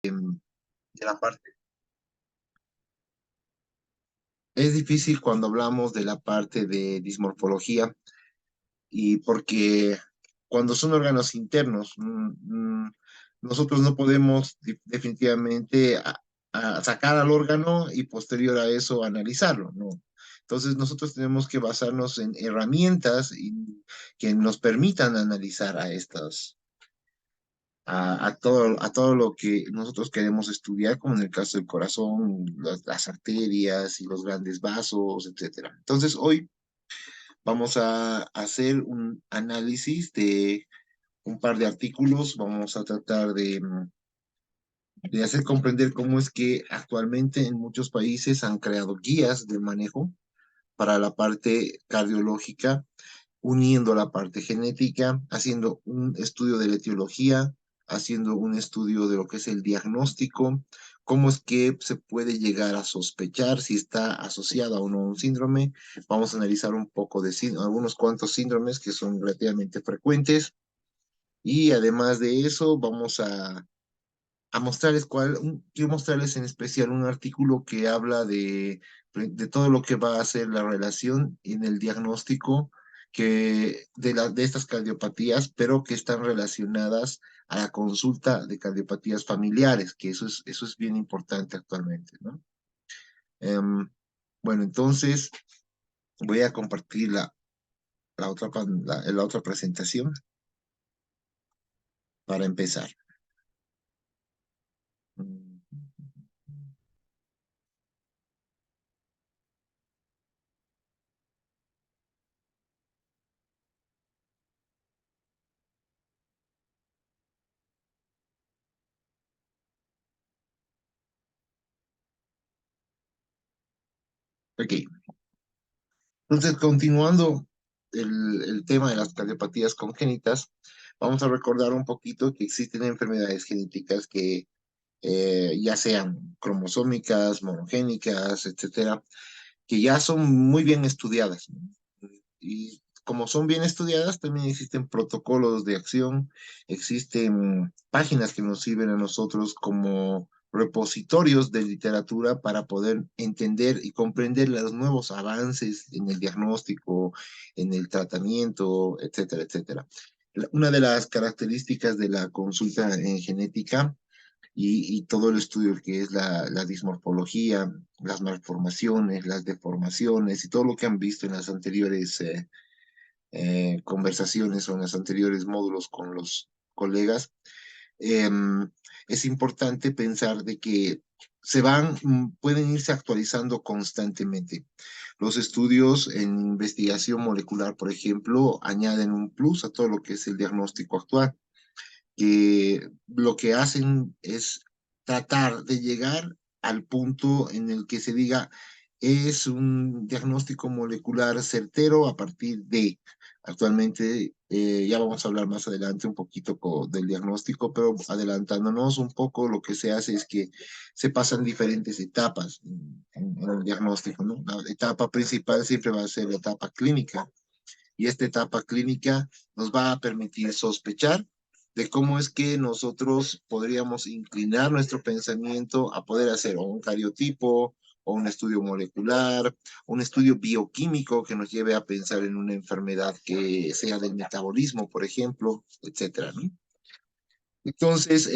de la parte. Es difícil cuando hablamos de la parte de dismorfología y porque cuando son órganos internos, nosotros no podemos definitivamente a sacar al órgano y posterior a eso analizarlo, ¿no? Entonces nosotros tenemos que basarnos en herramientas que nos permitan analizar a estas, a todo lo que nosotros queremos estudiar, como en el caso del corazón, las arterias y los grandes vasos, etcétera. Entonces hoy vamos a hacer un análisis de un par de artículos. Vamos a tratar de hacer comprender cómo es que actualmente en muchos países han creado guías de manejo para la parte cardiológica, uniendo la parte genética, haciendo un estudio de la etiología, haciendo un estudio de lo que es el diagnóstico, cómo es que se puede llegar a sospechar si está asociada o no a un síndrome. Vamos a analizar un poco de algunos cuantos síndromes que son relativamente frecuentes y además de eso vamos a mostrarles quiero mostrarles en especial un artículo que habla de todo lo que va a ser la relación en el diagnóstico de estas cardiopatías, pero que están relacionadas a la consulta de cardiopatías familiares, que eso es bien importante actualmente, ¿no? Em, bueno, entonces voy a compartir la otra presentación para empezar. Mm, Ok, entonces continuando el tema de las cardiopatías congénitas, vamos a recordar un poquito que existen enfermedades genéticas que ya sean cromosómicas, monogénicas, etcétera, que ya son muy bien estudiadas, ¿no? Y como son bien estudiadas, también existen protocolos de acción, existen páginas que nos sirven a nosotros como repositorios de literatura para poder entender y comprender los nuevos avances en el diagnóstico, en el tratamiento, etcétera, etcétera. Una de las características de la consulta en genética y todo el estudio que es la dismorfología, las malformaciones, las deformaciones y todo lo que han visto en las anteriores conversaciones o en los anteriores módulos con los colegas, eh, es importante pensar de que pueden irse actualizando constantemente. Los estudios en investigación molecular, por ejemplo, añaden un plus a todo lo que es el diagnóstico actual, que lo que hacen es tratar de llegar al punto en el que se diga es un diagnóstico molecular certero a partir de, actualmente, ya vamos a hablar más adelante un poquito del diagnóstico, pero adelantándonos un poco, lo que se hace es que se pasan diferentes etapas en el diagnóstico, ¿no? La etapa principal siempre va a ser la etapa clínica, y esta etapa clínica nos va a permitir sospechar de cómo es que nosotros podríamos inclinar nuestro pensamiento a poder hacer o un cariotipo, o un estudio molecular, un estudio bioquímico que nos lleve a pensar en una enfermedad que sea del metabolismo, por ejemplo, etcétera, ¿no? Entonces,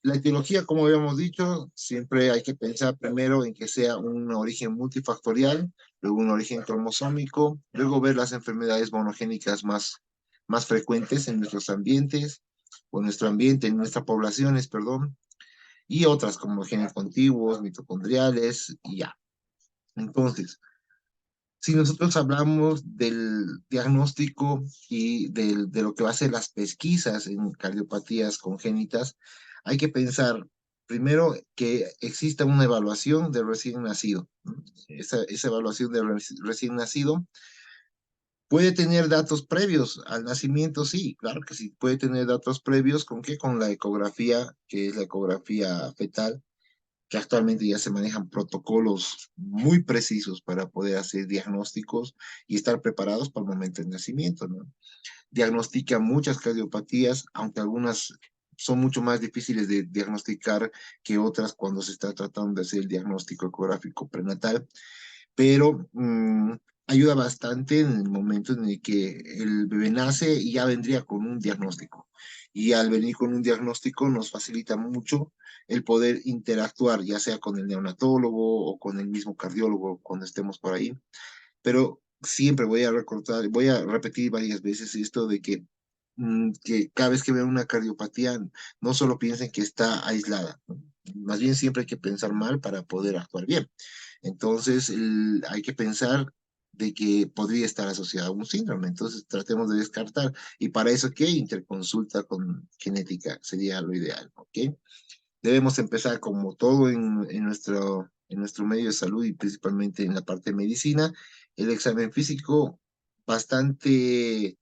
la etiología, como habíamos dicho, siempre hay que pensar primero en que sea un origen multifactorial, luego un origen cromosómico, luego ver las enfermedades monogénicas más frecuentes en nuestros ambientes, o en nuestro ambiente, en nuestras poblaciones, perdón, y otras como genes contiguos, mitocondriales, y ya. Entonces, si nosotros hablamos del diagnóstico y de lo que va a ser las pesquisas en cardiopatías congénitas, hay que pensar primero que exista una evaluación de recién nacido, ¿no? Esa evaluación de recién nacido puede tener datos previos al nacimiento, sí, claro que sí, puede tener datos previos. ¿Con qué? Con la ecografía, que es la ecografía fetal, que actualmente ya se manejan protocolos muy precisos para poder hacer diagnósticos y estar preparados para el momento del nacimiento, ¿no? Diagnostica muchas cardiopatías, aunque algunas son mucho más difíciles de diagnosticar que otras cuando se está tratando de hacer el diagnóstico ecográfico prenatal, pero ayuda bastante en el momento en el que el bebé nace y ya vendría con un diagnóstico. Y al venir con un diagnóstico nos facilita mucho el poder interactuar, ya sea con el neonatólogo o con el mismo cardiólogo cuando estemos por ahí. Pero siempre voy a repetir varias veces esto de que cada vez que vean una cardiopatía, no solo piensen que está aislada, ¿no? Más bien siempre hay que pensar mal para poder actuar bien. Entonces, hay que pensar de que podría estar asociada a un síndrome. Entonces, tratemos de descartar. Y para eso, ¿qué? Interconsulta con genética sería lo ideal, ¿ok? Debemos empezar como todo en nuestro medio de salud y principalmente en la parte de medicina, el examen físico bastante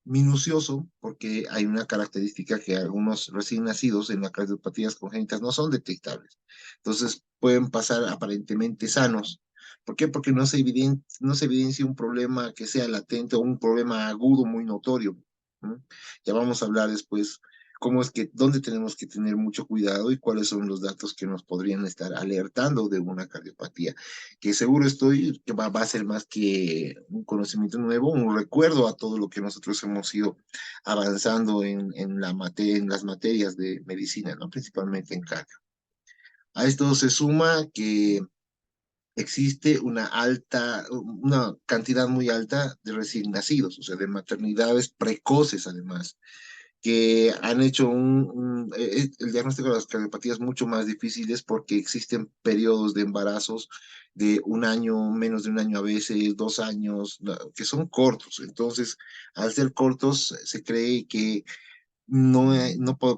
minucioso, porque hay una característica que algunos recién nacidos en las cardiopatías congénitas no son detectables. Entonces pueden pasar aparentemente sanos. ¿Por qué? Porque no se evidencia un problema que sea latente o un problema agudo muy notorio. ¿No? Ya vamos a hablar después cómo es que, dónde tenemos que tener mucho cuidado y cuáles son los datos que nos podrían estar alertando de una cardiopatía, que seguro estoy que va a ser más que un conocimiento nuevo, un recuerdo a todo lo que nosotros hemos ido avanzando en las materias de medicina, ¿no? Principalmente en cardio. A esto se suma que existe una cantidad muy alta de recién nacidos, o sea, de maternidades precoces además que han hecho el diagnóstico de las cardiopatías mucho más difíciles porque existen periodos de embarazos de un año, menos de un año a veces, 2 años, que son cortos. Entonces, al ser cortos, se cree que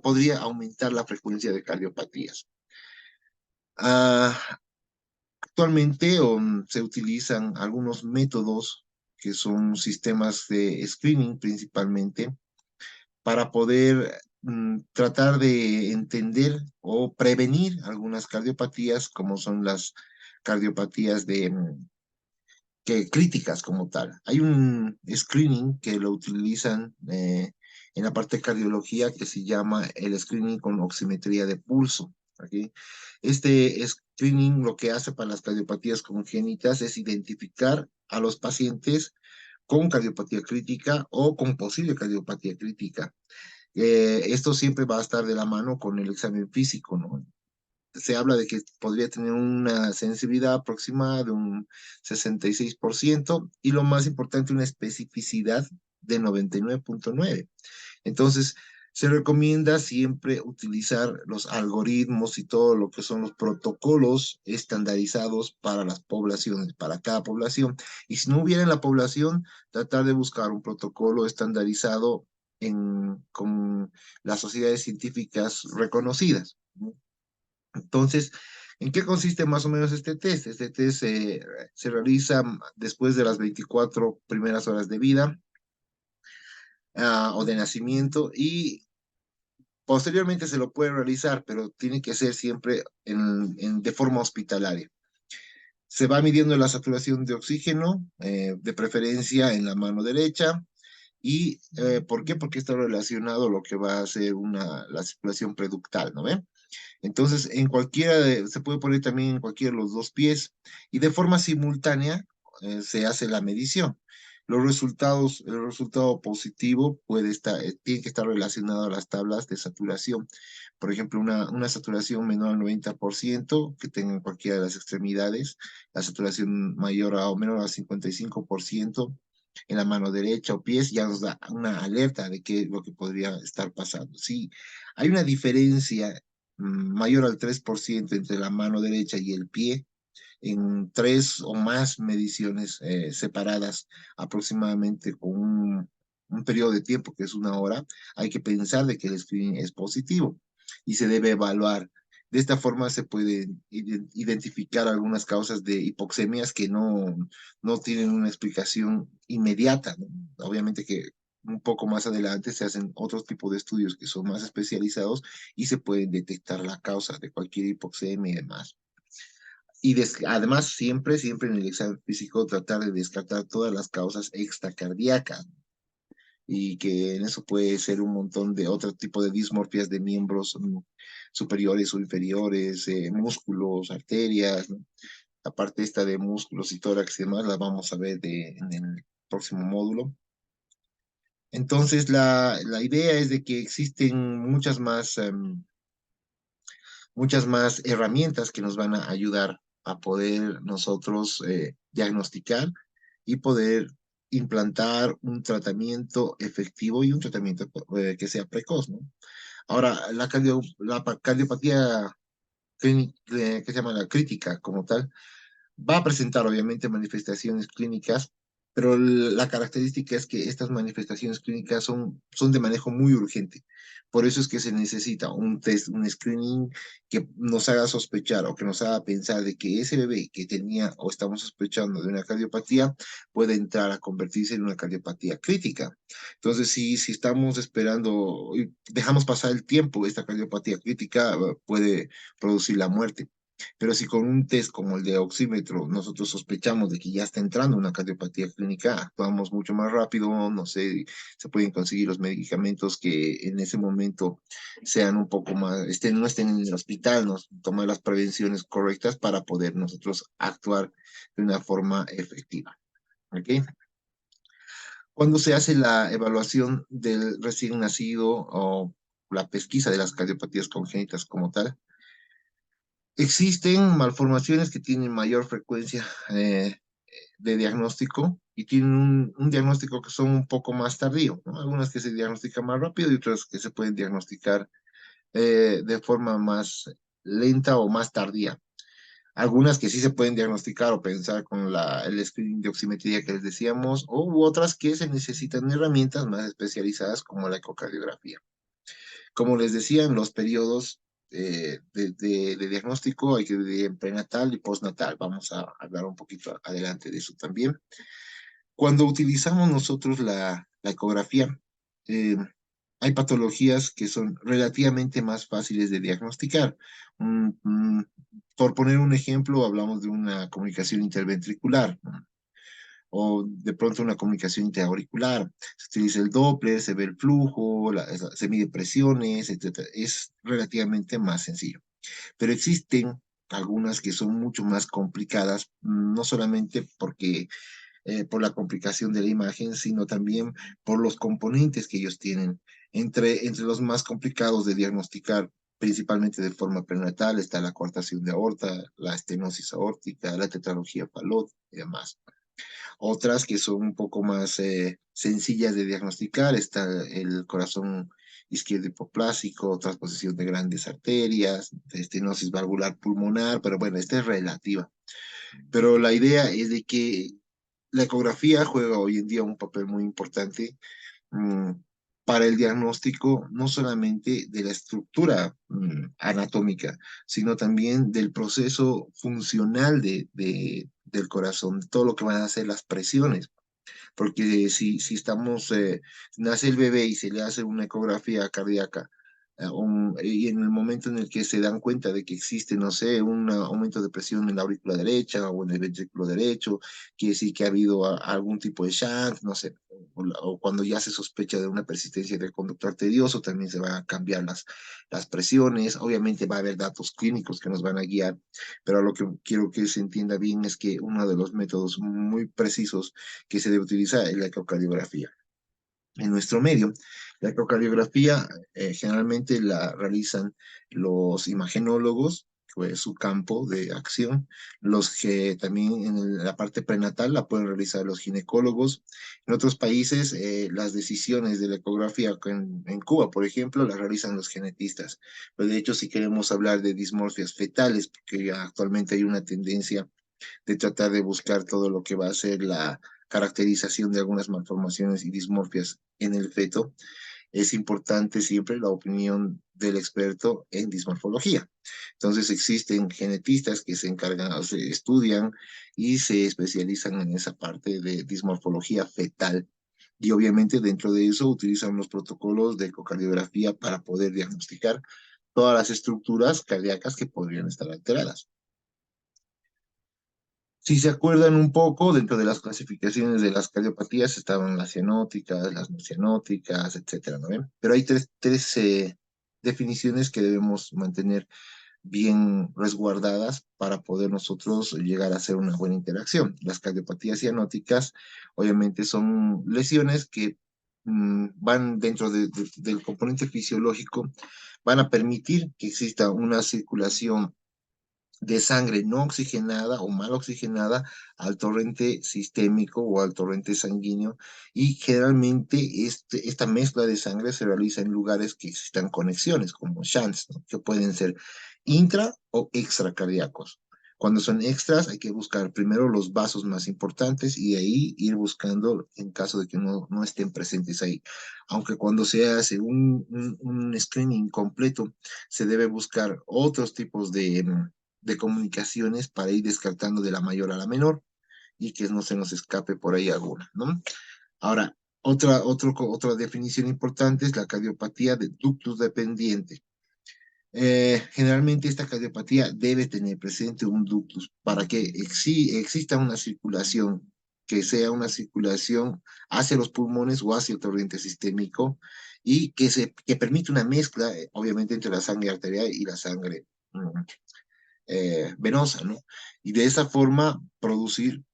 podría aumentar la frecuencia de cardiopatías. Ah, actualmente se utilizan algunos métodos que son sistemas de screening principalmente para poder tratar de entender o prevenir algunas cardiopatías, como son las cardiopatías críticas como tal. Hay un screening que lo utilizan en la parte de cardiología que se llama el screening con oximetría de pulso. ¿Ok? Este screening lo que hace para las cardiopatías congénitas es identificar a los pacientes con cardiopatía crítica o con posible cardiopatía crítica. Esto siempre va a estar de la mano con el examen físico, ¿no? Se habla de que podría tener una sensibilidad aproximada de un 66% y lo más importante, una especificidad de 99.9. Entonces, se recomienda siempre utilizar los algoritmos y todo lo que son los protocolos estandarizados para las poblaciones, para cada población. Y si no hubiera en la población, tratar de buscar un protocolo estandarizado con las sociedades científicas reconocidas, ¿no? Entonces, ¿en qué consiste más o menos este test? Este test se realiza después de las 24 primeras horas de vida o de nacimiento y posteriormente se lo puede realizar, pero tiene que ser siempre de forma hospitalaria. Se va midiendo la saturación de oxígeno, de preferencia en la mano derecha. ¿Y por qué? Porque está relacionado a lo que va a ser la circulación preductal, ¿no ve? Entonces, se puede poner también en cualquiera de los dos pies y de forma simultánea se hace la medición. El resultado positivo tiene que estar relacionado a las tablas de saturación. Por ejemplo, una saturación menor al 90% que tenga en cualquiera de las extremidades, la saturación mayor o menor al 55% en la mano derecha o pies, ya nos da una alerta de qué es lo que podría estar pasando. Sí, hay una diferencia mayor al 3% entre la mano derecha y el pie en tres o más mediciones separadas aproximadamente con un periodo de tiempo que es 1 hora, hay que pensar de que el screening es positivo y se debe evaluar. De esta forma se pueden identificar algunas causas de hipoxemias que no tienen una explicación inmediata, ¿no? Obviamente que un poco más adelante se hacen otros tipos de estudios que son más especializados y se pueden detectar la causa de cualquier hipoxemia y demás. Y además, siempre en el examen físico tratar de descartar todas las causas extracardíacas. y que en eso puede ser un montón de otro tipo de dismorfias de miembros superiores o inferiores, músculos, arterias, ¿no? La parte esta de músculos y tórax y demás la vamos a ver en el próximo módulo. Entonces, la idea es de que existen muchas más herramientas que nos van a ayudar a poder nosotros diagnosticar y poder implantar un tratamiento efectivo y un tratamiento que sea precoz, ¿no? Ahora, la cardiopatía que se llama la crítica como tal, va a presentar obviamente manifestaciones clínicas, pero la característica es que estas manifestaciones clínicas son de manejo muy urgente. Por eso es que se necesita un test, un screening que nos haga sospechar o que nos haga pensar de que ese bebé que tenía o estamos sospechando de una cardiopatía puede entrar a convertirse en una cardiopatía crítica. Entonces, si estamos esperando y dejamos pasar el tiempo, esta cardiopatía crítica puede producir la muerte. Pero si con un test como el de oxímetro nosotros sospechamos de que ya está entrando una cardiopatía clínica, actuamos mucho más rápido, no sé, se pueden conseguir los medicamentos que en ese momento sean un poco más, no estén en el hospital, tomar las prevenciones correctas para poder nosotros actuar de una forma efectiva. ¿Ok? Cuando se hace la evaluación del recién nacido o la pesquisa de las cardiopatías congénitas como tal, existen malformaciones que tienen mayor frecuencia de diagnóstico y tienen un diagnóstico que son un poco más tardío, ¿no? Algunas que se diagnostican más rápido y otras que se pueden diagnosticar de forma más lenta o más tardía. Algunas que sí se pueden diagnosticar o pensar con el screening de oximetría que les decíamos, u otras que se necesitan herramientas más especializadas como la ecocardiografía. Como les decía, en los periodos de diagnóstico hay que dividir en prenatal y postnatal. Vamos a hablar un poquito adelante de eso también. Cuando utilizamos nosotros la ecografía, eh, hay patologías que son relativamente más fáciles de diagnosticar. Mm, mm, por poner un ejemplo, hablamos de una comunicación interventricular, ¿no? O de pronto una comunicación interauricular. Se utiliza el Doppler, se ve el flujo, se mide presiones, etcétera. Es relativamente más sencillo. Pero existen algunas que son mucho más complicadas, no solamente por la complicación de la imagen, sino también por los componentes que ellos tienen. Entre los más complicados de diagnosticar, principalmente de forma prenatal, está la coartación de aorta, la estenosis aórtica, la tetralogía Fallot y demás. Otras que son un poco más sencillas de diagnosticar, está el corazón izquierdo hipoplásico, transposición de grandes arterias, estenosis valvular pulmonar, pero bueno, esta es relativa. Pero la idea es de que la ecografía juega hoy en día un papel muy importante mm, para el diagnóstico no solamente de la estructura anatómica, sino también del proceso funcional del corazón, todo lo que van a ser las presiones. Porque si nace el bebé y se le hace una ecografía cardíaca, y en el momento en el que se dan cuenta de que existe, no sé, un aumento de presión en la aurícula derecha o en el ventrículo derecho, quiere decir que ha habido algún tipo de shunt, no sé, o cuando ya se sospecha de una persistencia del conducto arterioso, también se van a cambiar las presiones, obviamente va a haber datos clínicos que nos van a guiar, pero lo que quiero que se entienda bien es que uno de los métodos muy precisos que se debe utilizar es la ecocardiografía. En nuestro medio, la ecocardiografía generalmente la realizan los imagenólogos, pues su campo de acción, los que también en la parte prenatal la pueden realizar los ginecólogos. En otros países, las decisiones de la ecografía, en Cuba, por ejemplo, las realizan los genetistas. Pero de hecho, si queremos hablar de dismorfias fetales, porque ya actualmente hay una tendencia de tratar de buscar todo lo que va a ser la caracterización de algunas malformaciones y dismorfias en el feto, es importante siempre la opinión del experto en dismorfología. Entonces existen genetistas que se encargan, o se estudian y se especializan en esa parte de dismorfología fetal. Y obviamente dentro de eso utilizan los protocolos de ecocardiografía para poder diagnosticar todas las estructuras cardíacas que podrían estar alteradas. Si se acuerdan un poco, dentro de las clasificaciones de las cardiopatías estaban las cianóticas, las no cianóticas, etcétera, ¿no ven? Pero hay tres definiciones que debemos mantener bien resguardadas para poder nosotros llegar a hacer una buena interacción. Las cardiopatías cianóticas, obviamente, son lesiones que van dentro del componente fisiológico, van a permitir que exista una circulación de sangre no oxigenada o mal oxigenada al torrente sistémico o al torrente sanguíneo, y generalmente esta mezcla de sangre se realiza en lugares que existan conexiones como shunts, ¿no? Que pueden ser intra o extracardíacos. Cuando son extras hay que buscar primero los vasos más importantes y de ahí ir buscando en caso de que no estén presentes ahí. Aunque cuando se hace un screening completo, se debe buscar otros tipos de comunicaciones para ir descartando de la mayor a la menor y que no se nos escape por ahí alguna, ¿no? Ahora, otra definición importante es la cardiopatía de ductus dependiente. Generalmente esta cardiopatía debe tener presente un ductus para que exista una circulación, que sea una circulación hacia los pulmones o hacia el torrente sistémico, y que permite una mezcla, obviamente, entre la sangre arterial y la sangre venosa, ¿no? Y de esa forma producir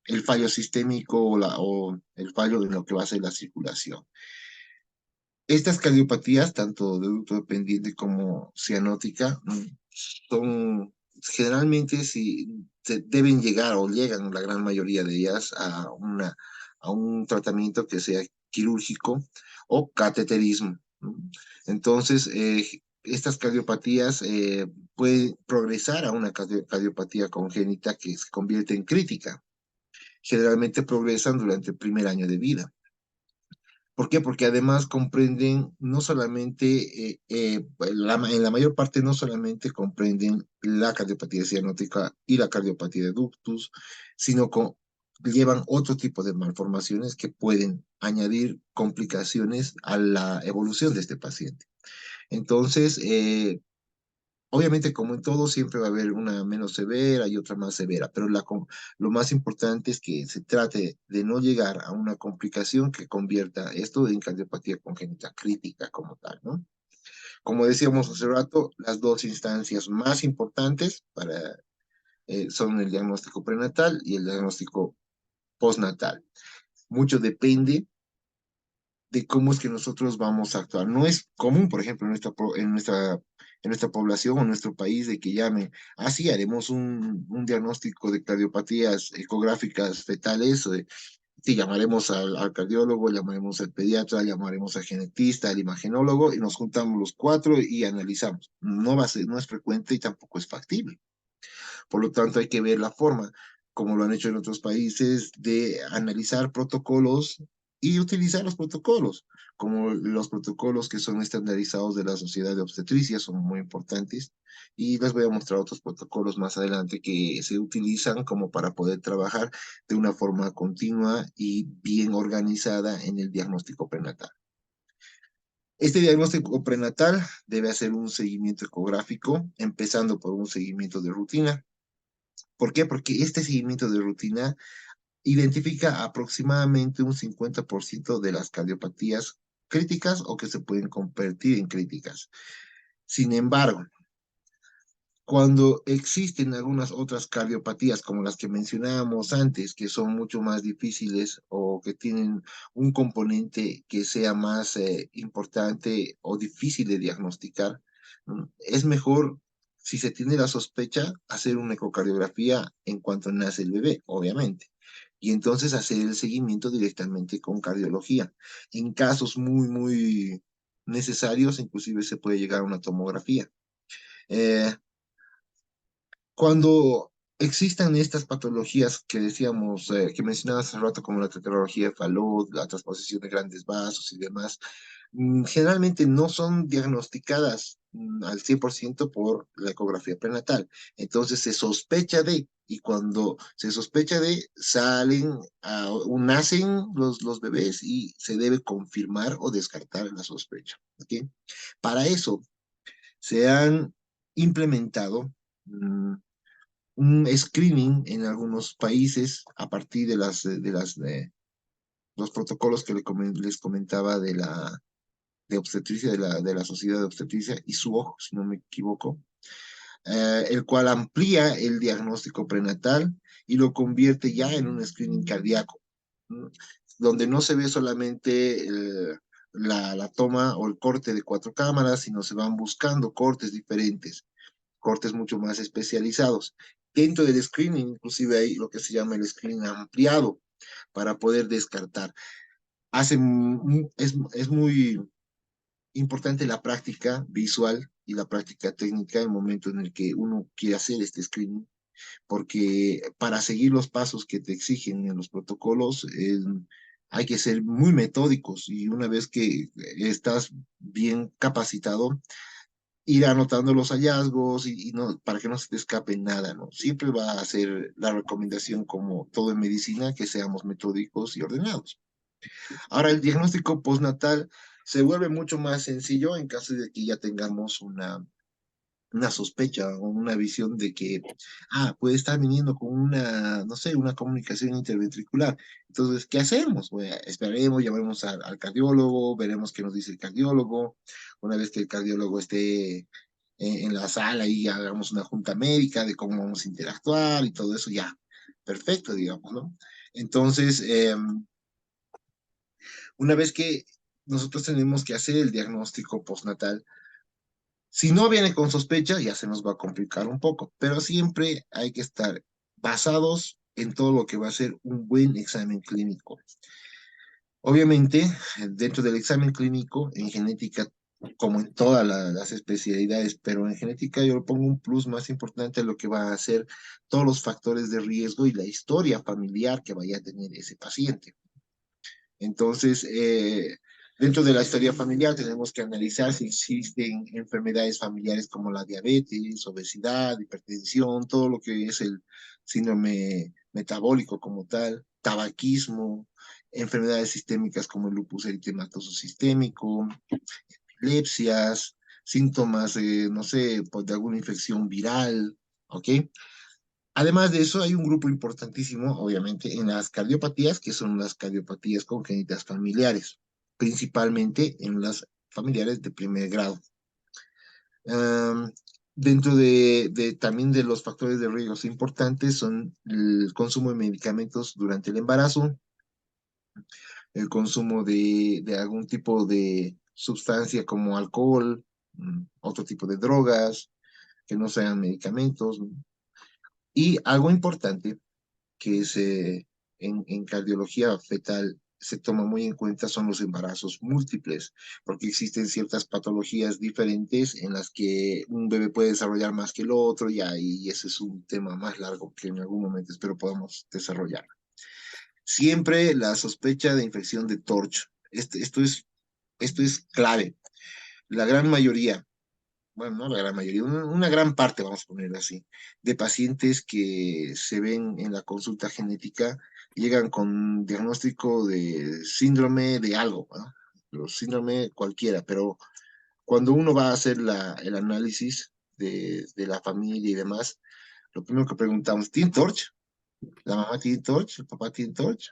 el fallo sistémico o el fallo en lo que va a ser la circulación. Estas cardiopatías, tanto de ducto dependiente como cianótica, son generalmente si deben llegar o llegan la gran mayoría de ellas a un tratamiento que sea quirúrgico o cateterismo, ¿no? Entonces, estas cardiopatías pueden progresar a una cardiopatía congénita que se convierte en crítica. Generalmente progresan durante el primer año de vida. ¿Por qué? Porque además comprenden no solamente, en la mayor parte no solamente comprenden la cardiopatía cianótica y la cardiopatía de ductus, sino llevan otro tipo de malformaciones que pueden añadir complicaciones a la evolución de este paciente. Entonces, obviamente, como en todo, siempre va a haber una menos severa y otra más severa, pero lo más importante es que se trate de no llegar a una complicación que convierta esto en cardiopatía congénita crítica como tal, ¿no? Como decíamos hace rato, las dos instancias más importantes son el diagnóstico prenatal y el diagnóstico postnatal. Mucho depende de cómo es que nosotros vamos a actuar. No es común, por ejemplo, en nuestra población o en nuestro país, de que llamen, así haremos un diagnóstico de cardiopatías ecográficas fetales. Sí, llamaremos al cardiólogo, llamaremos al pediatra, llamaremos al genetista, al imagenólogo, y nos juntamos los cuatro y analizamos. No es frecuente y tampoco es factible. Por lo tanto, hay que ver la forma, como lo han hecho en otros países, de analizar protocolos y utilizar los protocolos, como los protocolos que son estandarizados de la Sociedad de Obstetricia, son muy importantes. Y les voy a mostrar otros protocolos más adelante que se utilizan como para poder trabajar de una forma continua y bien organizada en el diagnóstico prenatal. Este diagnóstico prenatal debe hacer un seguimiento ecográfico, empezando por un seguimiento de rutina. ¿Por qué? Porque este seguimiento de rutina identifica aproximadamente un 50% de las cardiopatías críticas o que se pueden convertir en críticas. Sin embargo, cuando existen algunas otras cardiopatías como las que mencionábamos antes, que son mucho más difíciles o que tienen un componente que sea más importante o difícil de diagnosticar, es mejor, si se tiene la sospecha, hacer una ecocardiografía en cuanto nace el bebé, obviamente. Y entonces hacer el seguimiento directamente con cardiología. En casos muy necesarios, inclusive se puede llegar a una tomografía. Eh, Cuando existan estas patologías que decíamos, que mencionabas hace rato, como la tetralogía de Fallot, la transposición de grandes vasos y demás, generalmente no son diagnosticadas al 100% por la ecografía prenatal. Entonces se sospecha y cuando se sospecha nacen los bebés y se debe confirmar o descartar la sospecha. ¿Ok? Para eso se han implementado un screening en algunos países a partir de los protocolos que les comentaba de obstetricia, de la Sociedad de Obstetricia y su ojo, si no me equivoco, el cual amplía el diagnóstico prenatal y lo convierte ya en un screening cardíaco, ¿no? Donde no se ve solamente la toma o el corte de 4 cámaras, sino se van buscando cortes diferentes, cortes mucho más especializados. Dentro del screening, inclusive hay lo que se llama el screening ampliado para poder descartar. Es muy importante la práctica visual y la práctica técnica en el momento en el que uno quiere hacer este screening, porque para seguir los pasos que te exigen en los protocolos, hay que ser muy metódicos y una vez que estás bien capacitado, ir anotando los hallazgos y no, para que no se te escape nada, ¿no? Siempre va a ser la recomendación, como todo en medicina, que seamos metódicos y ordenados. Ahora, el diagnóstico postnatal se vuelve mucho más sencillo en caso de que ya tengamos una sospecha o una visión de que, puede estar viniendo con una, no sé, una comunicación interventricular. Entonces, ¿qué hacemos? Bueno, esperaremos, llamaremos al cardiólogo, veremos qué nos dice el cardiólogo. Una vez que el cardiólogo esté en la sala y hagamos una junta médica de cómo vamos a interactuar y todo eso, ya, perfecto, digamos, ¿no? Entonces, una vez que nosotros tenemos que hacer el diagnóstico postnatal, si no viene con sospecha, ya se nos va a complicar un poco, pero siempre hay que estar basados en todo lo que va a ser un buen examen clínico. Obviamente, dentro del examen clínico, en genética, como en todas las especialidades, pero en genética yo le pongo un plus más importante a lo que va a ser todos los factores de riesgo y la historia familiar que vaya a tener ese paciente. Entonces, dentro de la historia familiar tenemos que analizar si existen enfermedades familiares como la diabetes, obesidad, hipertensión, todo lo que es el síndrome metabólico como tal, tabaquismo, enfermedades sistémicas como el lupus eritematoso sistémico, epilepsias, síntomas, no sé, pues, de alguna infección viral, ¿ok? Además de eso, hay un grupo importantísimo, obviamente, en las cardiopatías, que son las cardiopatías congénitas familiares, principalmente en las familiares de primer grado. Um, Dentro también de los factores de riesgo importantes son el consumo de medicamentos durante el embarazo, el consumo de algún tipo de sustancia como alcohol, otro tipo de drogas, que no sean medicamentos. Y algo importante que en cardiología fetal se toma muy en cuenta son los embarazos múltiples, porque existen ciertas patologías diferentes en las que un bebé puede desarrollar más que el otro, y ese es un tema más largo que en algún momento espero podamos desarrollar. Siempre la sospecha de infección de TORCH. Esto es clave. La gran mayoría, bueno, no la gran mayoría, una gran parte, vamos a ponerlo así, de pacientes que se ven en la consulta genética llegan con diagnóstico de síndrome de algo, ¿no? Los síndrome cualquiera, pero cuando uno va a hacer el análisis de la familia y demás, lo primero que preguntamos, ¿tiene TORCH? ¿La mamá tiene TORCH? ¿El papá tiene TORCH?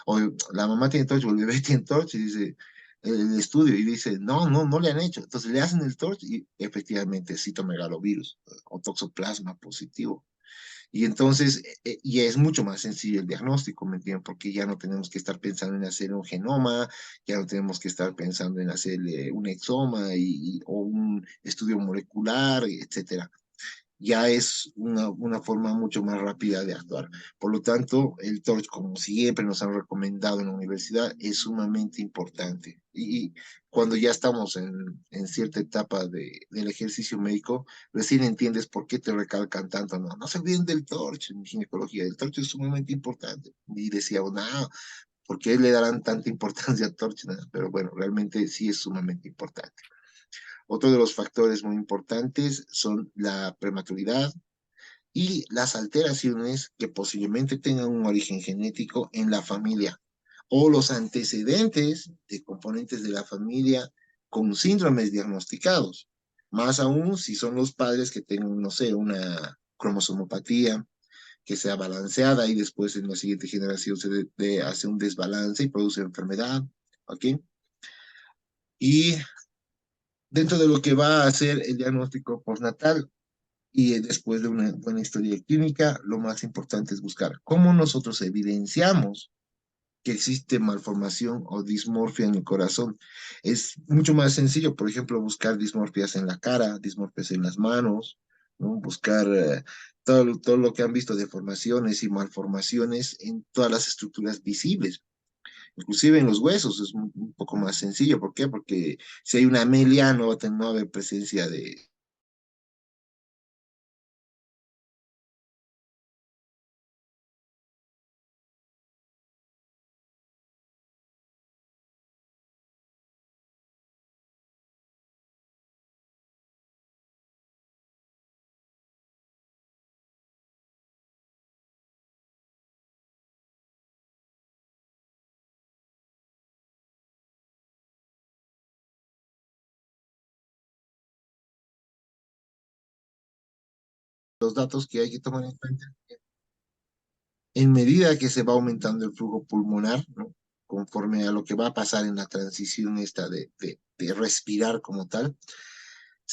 O la mamá tiene TORCH o el bebé tiene TORCH, y dice el estudio y dice, no le han hecho. Entonces le hacen el TORCH y efectivamente es citomegalovirus o toxoplasma positivo. Y entonces, ya es mucho más sencillo el diagnóstico, ¿me entienden? Porque ya no tenemos que estar pensando en hacer un genoma, ya no tenemos que estar pensando en hacer un exoma o un estudio molecular, etcétera. Ya es una forma mucho más rápida de actuar. Por lo tanto, el TORCH, como siempre nos han recomendado en la universidad, es sumamente importante. Y cuando ya estamos en cierta etapa del ejercicio médico, recién entiendes por qué te recalcan tanto. No se olviden del TORCH en ginecología. El TORCH es sumamente importante. Y decíamos, no, ¿por qué le darán tanta importancia al TORCH? No, pero bueno, realmente sí es sumamente importante. Otro de los factores muy importantes son la prematuridad y las alteraciones que posiblemente tengan un origen genético en la familia o los antecedentes de componentes de la familia con síndromes diagnosticados. Más aún si son los padres que tengan, no sé, cromosomopatía, que sea balanceada y después en la siguiente generación hace un desbalance y produce enfermedad, ¿ok? Y dentro de lo que va a ser el diagnóstico postnatal y después de una buena historia clínica, lo más importante es buscar cómo nosotros evidenciamos que existe malformación o dismorfia en el corazón. Es mucho más sencillo, por ejemplo, buscar dismorfias en la cara, dismorfias en las manos, ¿no? Buscar todo lo que han visto, deformaciones y malformaciones en todas las estructuras visibles. Inclusive en los huesos es un poco más sencillo. ¿Por qué? Porque si hay una amelia, no va a haber presencia de los datos que hay que tomar en cuenta. En medida que se va aumentando el flujo pulmonar, ¿no? Conforme a lo que va a pasar en la transición esta de respirar como tal,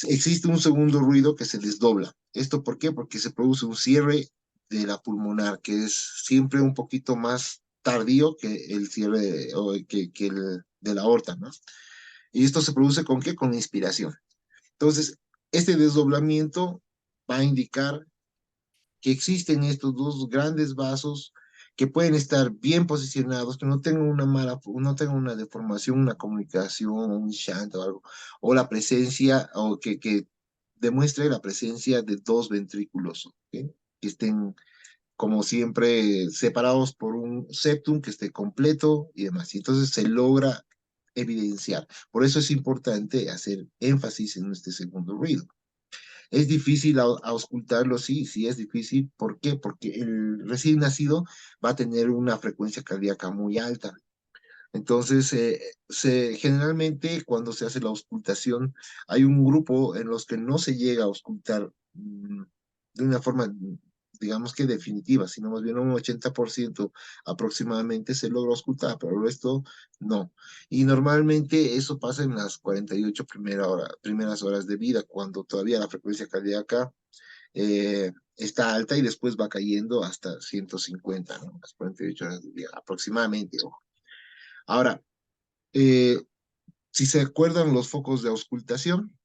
existe un segundo ruido que se desdobla. ¿Esto por qué? Porque se produce un cierre de la pulmonar, que es siempre un poquito más tardío que el cierre o que el de la aorta, ¿no? Y esto se produce con qué? Con la inspiración. Entonces, este desdoblamiento va a indicar que existen estos dos grandes vasos que pueden estar bien posicionados, que no tengan una no tengan una deformación, una comunicación, un shunt o algo, o la presencia, o que demuestre la presencia de dos ventrículos, ¿ok? Que estén, como siempre, separados por un septum que esté completo y demás. Y entonces se logra evidenciar. Por eso es importante hacer énfasis en este segundo ruido. ¿Es difícil auscultarlo? Sí, sí es difícil. ¿Por qué? Porque el recién nacido va a tener una frecuencia cardíaca muy alta. Entonces, generalmente cuando se hace la auscultación, hay un grupo en los que no se llega a auscultar de una forma, digamos que definitiva, sino más bien un 80% aproximadamente se logra auscultar, pero el resto no. Y normalmente eso pasa en las 48 primeras horas de vida, cuando todavía la frecuencia cardíaca está alta y después va cayendo hasta 150, ¿no? Las 48 horas de vida aproximadamente. Ojo. Ahora, eh, si se acuerdan los focos de auscultación,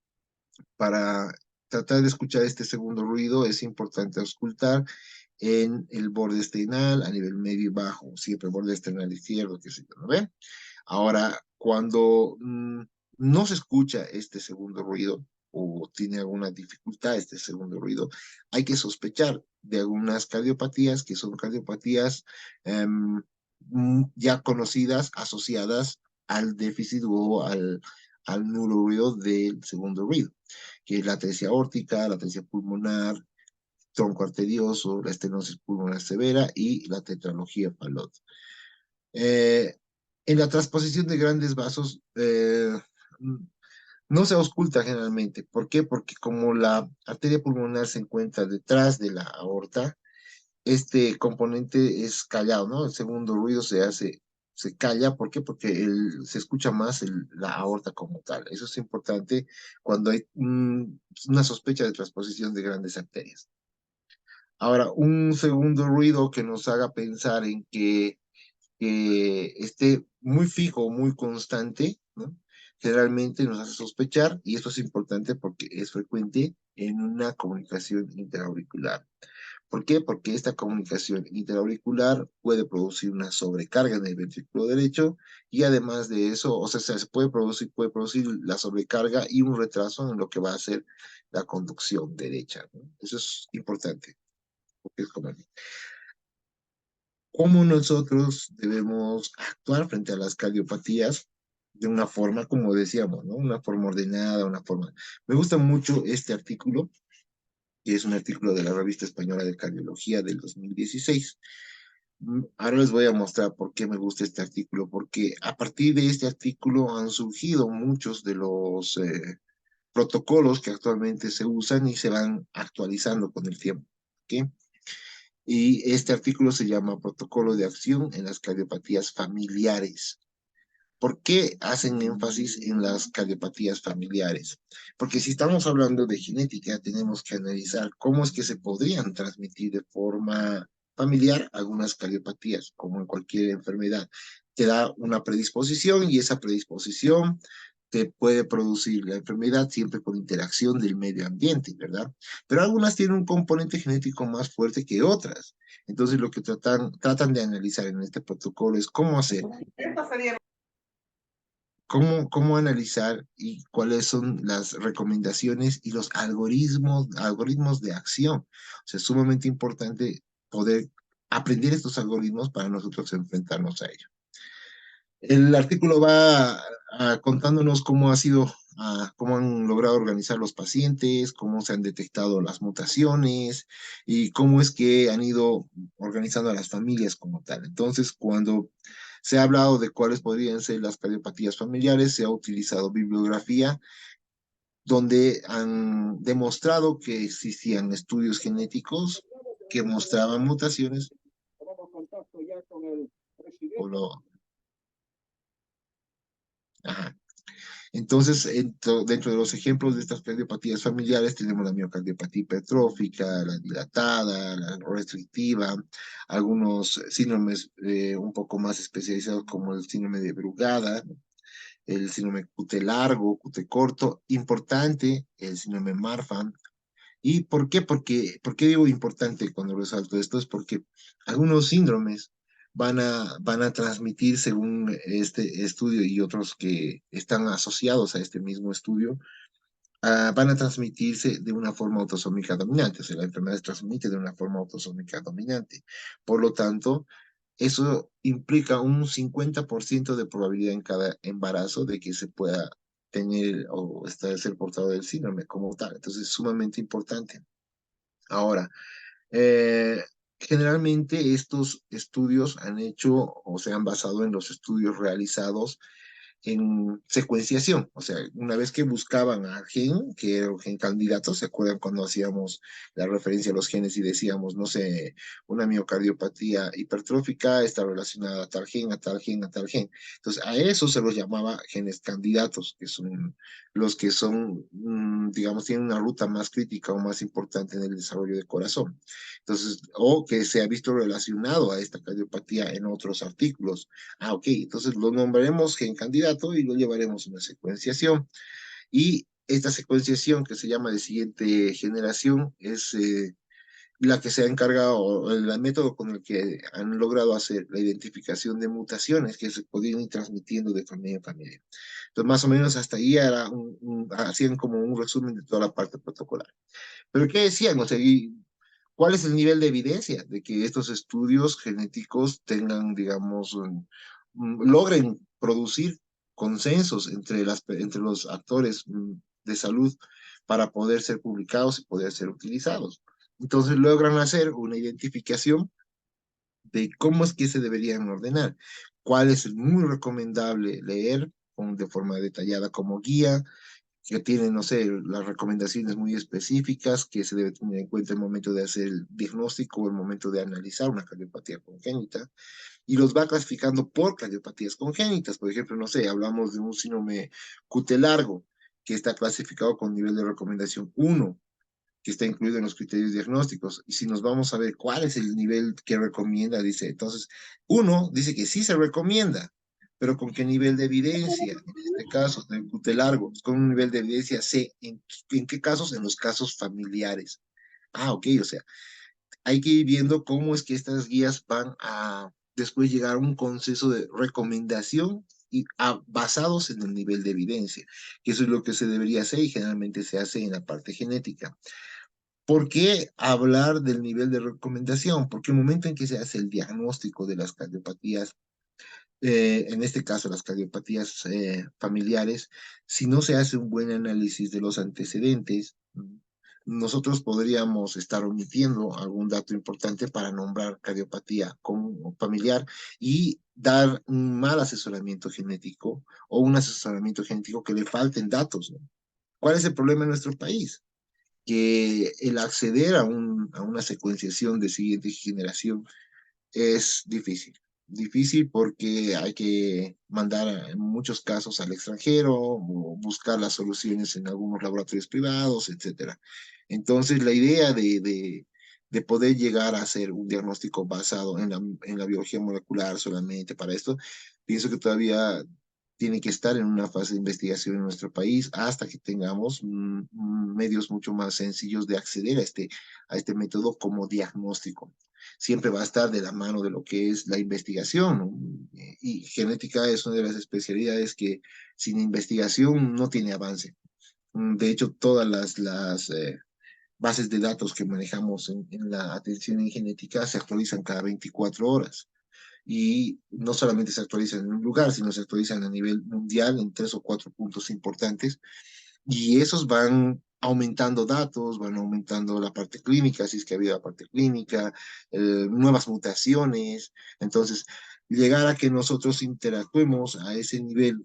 para tratar de escuchar este segundo ruido es importante auscultar en el borde esternal, a nivel medio y bajo, siempre el borde esternal izquierdo, que se ¿no ve? Ahora, cuando no se escucha este segundo ruido o tiene alguna dificultad este segundo ruido, hay que sospechar de algunas cardiopatías que son cardiopatías ya conocidas, asociadas al déficit o al nulo ruido del segundo ruido, que es la atresia aórtica, la atresia pulmonar, tronco arterioso, la estenosis pulmonar severa y la tetralogía Fallot. Eh, en la transposición de grandes vasos no se ausculta generalmente. ¿Por qué? Porque como la arteria pulmonar se encuentra detrás de la aorta, este componente es callado, ¿no? El segundo ruido se calla. ¿Por qué? Porque se escucha más la aorta como tal. Eso es importante cuando hay una sospecha de transposición de grandes arterias. Ahora, un segundo ruido que nos haga pensar en que esté muy fijo, muy constante, ¿no? Generalmente nos hace sospechar, y esto es importante porque es frecuente en una comunicación interauricular. ¿Por qué? Porque esta comunicación interauricular puede producir una sobrecarga en el ventrículo derecho y además de eso, o sea, se puede producir la sobrecarga y un retraso en lo que va a ser la conducción derecha, ¿no? Eso es importante, porque es como cómo nosotros debemos actuar frente a las cardiopatías de una forma, como decíamos, ¿no? Una forma ordenada, una forma. Me gusta mucho este artículo, que es un artículo de la Revista Española de Cardiología del 2016. Ahora les voy a mostrar por qué me gusta este artículo, porque a partir de este artículo han surgido muchos de los protocolos que actualmente se usan y se van actualizando con el tiempo. ¿ok? Y este artículo se llama Protocolo de acción en las cardiopatías familiares. ¿Por qué hacen énfasis en las cardiopatías familiares? Porque si estamos hablando de genética, tenemos que analizar cómo es que se podrían transmitir de forma familiar algunas cardiopatías, como en cualquier enfermedad. Te da una predisposición y esa predisposición te puede producir la enfermedad siempre con interacción del medio ambiente, ¿verdad? Pero algunas tienen un componente genético más fuerte que otras. Entonces lo que tratan de analizar en este protocolo es cómo hacer, cómo analizar y cuáles son las recomendaciones y los algoritmos de acción. O sea, es sumamente importante poder aprender estos algoritmos para nosotros enfrentarnos a ellos. El artículo va contándonos cómo ha sido, cómo han logrado organizar los pacientes, cómo se han detectado las mutaciones y cómo es que han ido organizando a las familias como tal. Entonces, cuando se ha hablado de cuáles podrían ser las cardiopatías familiares, se ha utilizado bibliografía donde han demostrado que existían estudios genéticos que mostraban mutaciones. O lo, ajá. Entonces, dentro de los ejemplos de estas cardiopatías familiares tenemos la miocardiopatía hipertrófica, la dilatada, la restrictiva, algunos síndromes un poco más especializados como el síndrome de Brugada, el síndrome QT largo, QT corto, importante, el síndrome Marfan. ¿Y por qué? ¿Por qué digo importante cuando resalto esto? Es porque algunos síndromes van a transmitir, según este estudio y otros que están asociados a este mismo estudio, van a transmitirse de una forma autosómica dominante. O sea, la enfermedad se transmite de una forma autosómica dominante. Por lo tanto, eso implica un 50% de probabilidad en cada embarazo de que se pueda tener o ser portador del síndrome como tal. Entonces, es sumamente importante. Ahora, eh, generalmente estos estudios han hecho o se han basado en los estudios realizados en secuenciación. O sea, una vez que buscaban a gen, que era un gen candidato, ¿se acuerdan cuando hacíamos la referencia a los genes y decíamos, no sé, una miocardiopatía hipertrófica está relacionada a tal gen, a tal gen, a tal gen? Entonces, a eso se los llamaba genes candidatos, que son los que son, digamos, tienen una ruta más crítica o más importante en el desarrollo del corazón. Entonces, o que se ha visto relacionado a esta cardiopatía en otros artículos. Ah, ok, entonces lo nombraremos gen candidato y lo llevaremos a una secuenciación. Y esta secuenciación que se llama de siguiente generación es la que se ha encargado, o el método con el que han logrado hacer la identificación de mutaciones que se podían ir transmitiendo de familia en familia. Entonces, más o menos hasta ahí era hacían como un resumen de toda la parte protocolar. Pero ¿qué decían? O sea, ¿cuál es el nivel de evidencia de que estos estudios genéticos tengan, digamos, logren producir consensos entre los actores de salud para poder ser publicados y poder ser utilizados? Entonces logran hacer una identificación de cómo es que se deberían ordenar, cuál es muy recomendable leer de forma detallada como guía, que tienen, no sé, las recomendaciones muy específicas que se debe tener en cuenta en el momento de hacer el diagnóstico o el momento de analizar una cardiopatía congénita, y los va clasificando por cardiopatías congénitas. Por ejemplo, no sé, hablamos de un síndrome QT largo, que está clasificado con nivel de recomendación 1, que está incluido en los criterios diagnósticos. Y si nos vamos a ver cuál es el nivel que recomienda, dice, entonces, uno dice que sí se recomienda, pero con qué nivel de evidencia, en este caso, de largo, con un nivel de evidencia C, ¿en qué casos? En los casos familiares. Ah, ok, o sea, hay que ir viendo cómo es que estas guías van a después llegar a un consenso de recomendación y basados en el nivel de evidencia, que eso es lo que se debería hacer y generalmente se hace en la parte genética. ¿Por qué hablar del nivel de recomendación? Porque el momento en que se hace el diagnóstico de las cardiopatías, en este caso las cardiopatías familiares, si no se hace un buen análisis de los antecedentes, nosotros podríamos estar omitiendo algún dato importante para nombrar cardiopatía como familiar y dar un mal asesoramiento genético o un asesoramiento genético que le falten datos, ¿no? ¿Cuál es el problema en nuestro país? que el acceder a una secuenciación de siguiente generación es difícil. Difícil porque hay que mandar en muchos casos al extranjero o buscar las soluciones en algunos laboratorios privados, etcétera. Entonces, la idea de poder llegar a hacer un diagnóstico basado en la biología molecular solamente para esto, pienso que todavía tiene que estar en una fase de investigación en nuestro país hasta que tengamos medios mucho más sencillos de acceder a este método como diagnóstico. Siempre va a estar de la mano de lo que es la investigación, ¿no? Y genética es una de las especialidades que sin investigación no tiene avance. De hecho, todas las bases de datos que manejamos en la atención en genética se actualizan cada 24 horas. Y no solamente se actualizan en un lugar, sino se actualizan a nivel mundial en 3 o 4 puntos importantes y esos van aumentando datos, van aumentando la parte clínica, si es que ha habido la parte clínica, nuevas mutaciones. Entonces, llegar a que nosotros interactuemos a ese nivel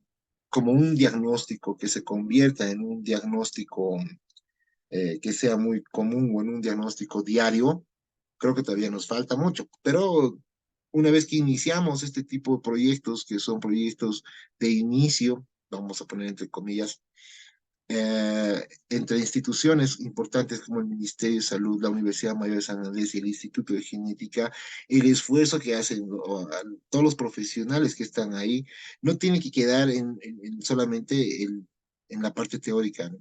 como un diagnóstico que se convierta en un diagnóstico que sea muy común o en un diagnóstico diario, creo que todavía nos falta mucho, pero una vez que iniciamos este tipo de proyectos, que son proyectos de inicio, vamos a poner entre comillas, entre instituciones importantes como el Ministerio de Salud, la Universidad Mayor de San Andrés y el Instituto de Genética, el esfuerzo que hacen todos los profesionales que están ahí, no tiene que quedar en solamente en la parte teórica, ¿no?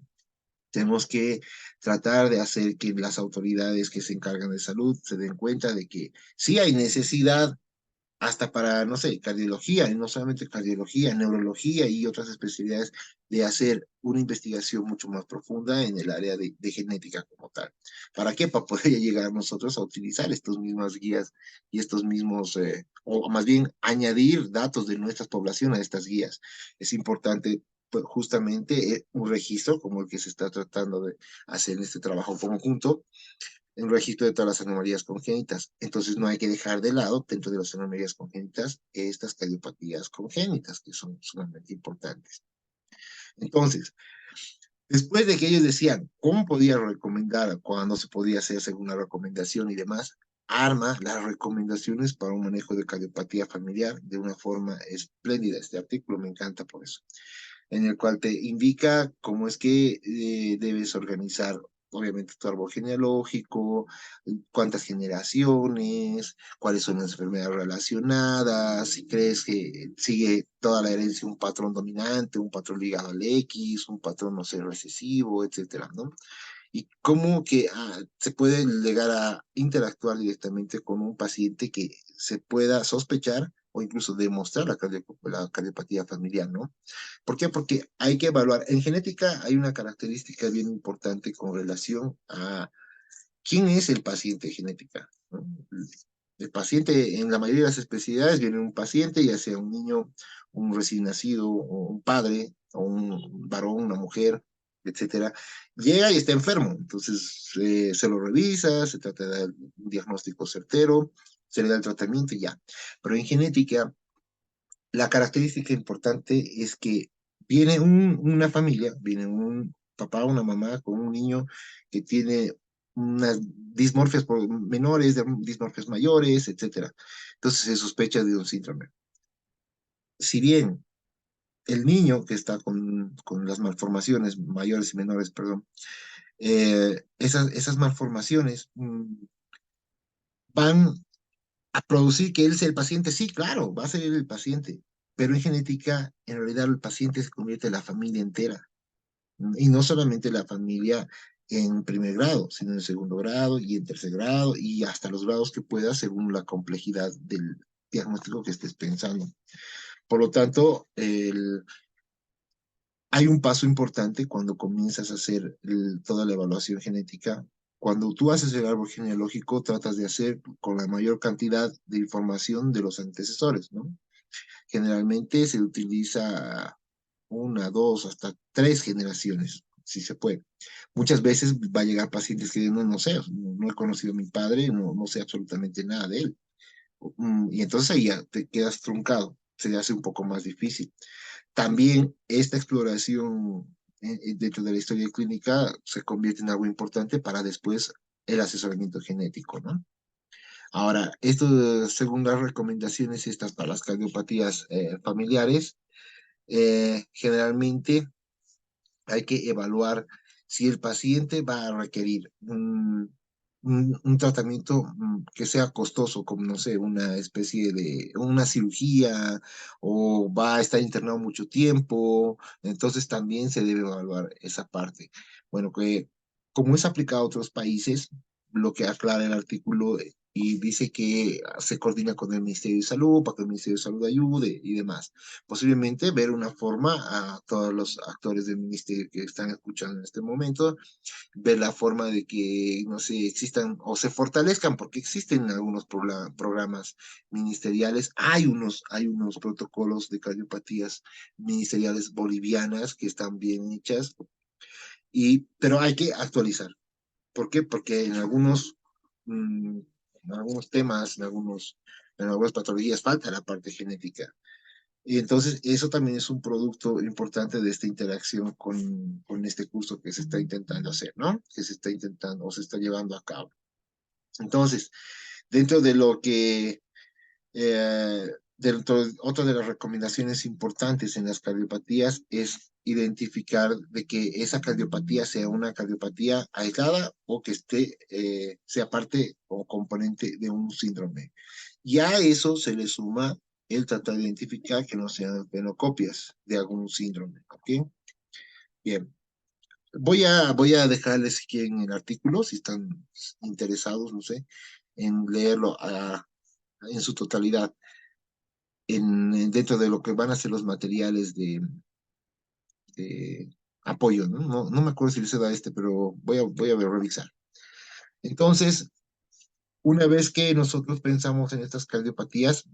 Tenemos que tratar de hacer que las autoridades que se encargan de salud se den cuenta de que sí hay necesidad hasta para, no sé, cardiología, y no solamente cardiología, neurología y otras especialidades, de hacer una investigación mucho más profunda en el área de genética como tal. ¿Para qué? Para poder llegar nosotros a utilizar estas mismas guías y estos mismos, o más bien añadir datos de nuestras poblaciones a estas guías. Es importante pues, justamente un registro como el que se está tratando de hacer en este trabajo conjunto, un registro de todas las anomalías congénitas. Entonces no hay que dejar de lado dentro de las anomalías congénitas estas cardiopatías congénitas que son sumamente importantes. Entonces, después de que ellos decían cómo podía recomendar, cuándo se podía hacer según la recomendación y demás, arma las recomendaciones para un manejo de cardiopatía familiar de una forma espléndida. Este artículo me encanta por eso, en el cual te indica cómo es que debes organizar, obviamente, tu árbol genealógico, cuántas generaciones, cuáles son las enfermedades relacionadas, si crees que sigue toda la herencia un patrón dominante, un patrón ligado al X, un patrón, no sé, recesivo, etcétera, ¿no? Y cómo que se puede llegar a interactuar directamente con un paciente que se pueda sospechar o incluso demostrar la cardiopatía familiar, ¿no? ¿Por qué? Porque hay que evaluar. En genética hay una característica bien importante con relación a quién es el paciente genética, ¿no? El paciente, en la mayoría de las especialidades, viene un paciente, ya sea un niño, un recién nacido, o un padre, o un varón, una mujer, etcétera, llega y está enfermo. Entonces, se lo revisa, se trata de dar un diagnóstico certero, se le da el tratamiento y ya. Pero en genética, la característica importante es que viene una familia, viene un papá, una mamá con un niño que tiene unas dismorfias menores, dismorfias mayores, etcétera. Entonces se sospecha de un síndrome. Si bien el niño que está con las malformaciones mayores y menores, perdón, esas malformaciones van a producir que él sea el paciente, sí, claro, va a ser él el paciente, pero en genética, en realidad el paciente se convierte en la familia entera, y no solamente la familia en primer grado, sino en segundo grado y en tercer grado y hasta los grados que pueda según la complejidad del diagnóstico que estés pensando. Por lo tanto, hay un paso importante cuando comienzas a hacer toda la evaluación genética. Cuando tú haces el árbol genealógico, tratas de hacer con la mayor cantidad de información de los antecesores, ¿no? Generalmente se utiliza una, dos, hasta tres generaciones, si se puede. Muchas veces va a llegar pacientes que no, no sé, no he conocido a mi padre, no, no sé absolutamente nada de él. Y entonces ahí ya te quedas truncado, se le hace un poco más difícil. También esta exploración dentro de la historia clínica se convierte en algo importante para después el asesoramiento genético, ¿no? Ahora, esto según las recomendaciones estas para las cardiopatías familiares, generalmente hay que evaluar si el paciente va a requerir un tratamiento que sea costoso, como no sé, una especie de una cirugía o va a estar internado mucho tiempo, entonces también se debe evaluar esa parte. Bueno, que como es aplicado a otros países, lo que aclara el artículo y dice que se coordina con el Ministerio de Salud para que el Ministerio de Salud ayude y demás. Posiblemente ver una forma a todos los actores del ministerio que están escuchando en este momento, ver la forma de que, no sé, existan o se fortalezcan, porque existen algunos programas ministeriales, hay unos protocolos de cardiopatías ministeriales bolivianas que están bien hechas, pero hay que actualizar. ¿Por qué? Porque en algunos temas, en algunas patologías falta la parte genética. Y entonces eso también es un producto importante de esta interacción con este curso que se está intentando hacer, ¿no? Que se está intentando o se está llevando a cabo. Entonces, dentro de lo que, otra de las recomendaciones importantes en las cardiopatías es identificar de que esa cardiopatía sea una cardiopatía aislada o que sea parte o componente de un síndrome. Y a eso se le suma el tratar de identificar que no sean fenocopias de algún síndrome. ¿Ok? Bien. Voy a dejarles aquí en el artículo, si están interesados, no sé, en leerlo en su totalidad, dentro de lo que van a ser los materiales de apoyo, ¿no? No me acuerdo si les da pero voy a revisar. Entonces, una vez que nosotros pensamos en estas cardiopatías,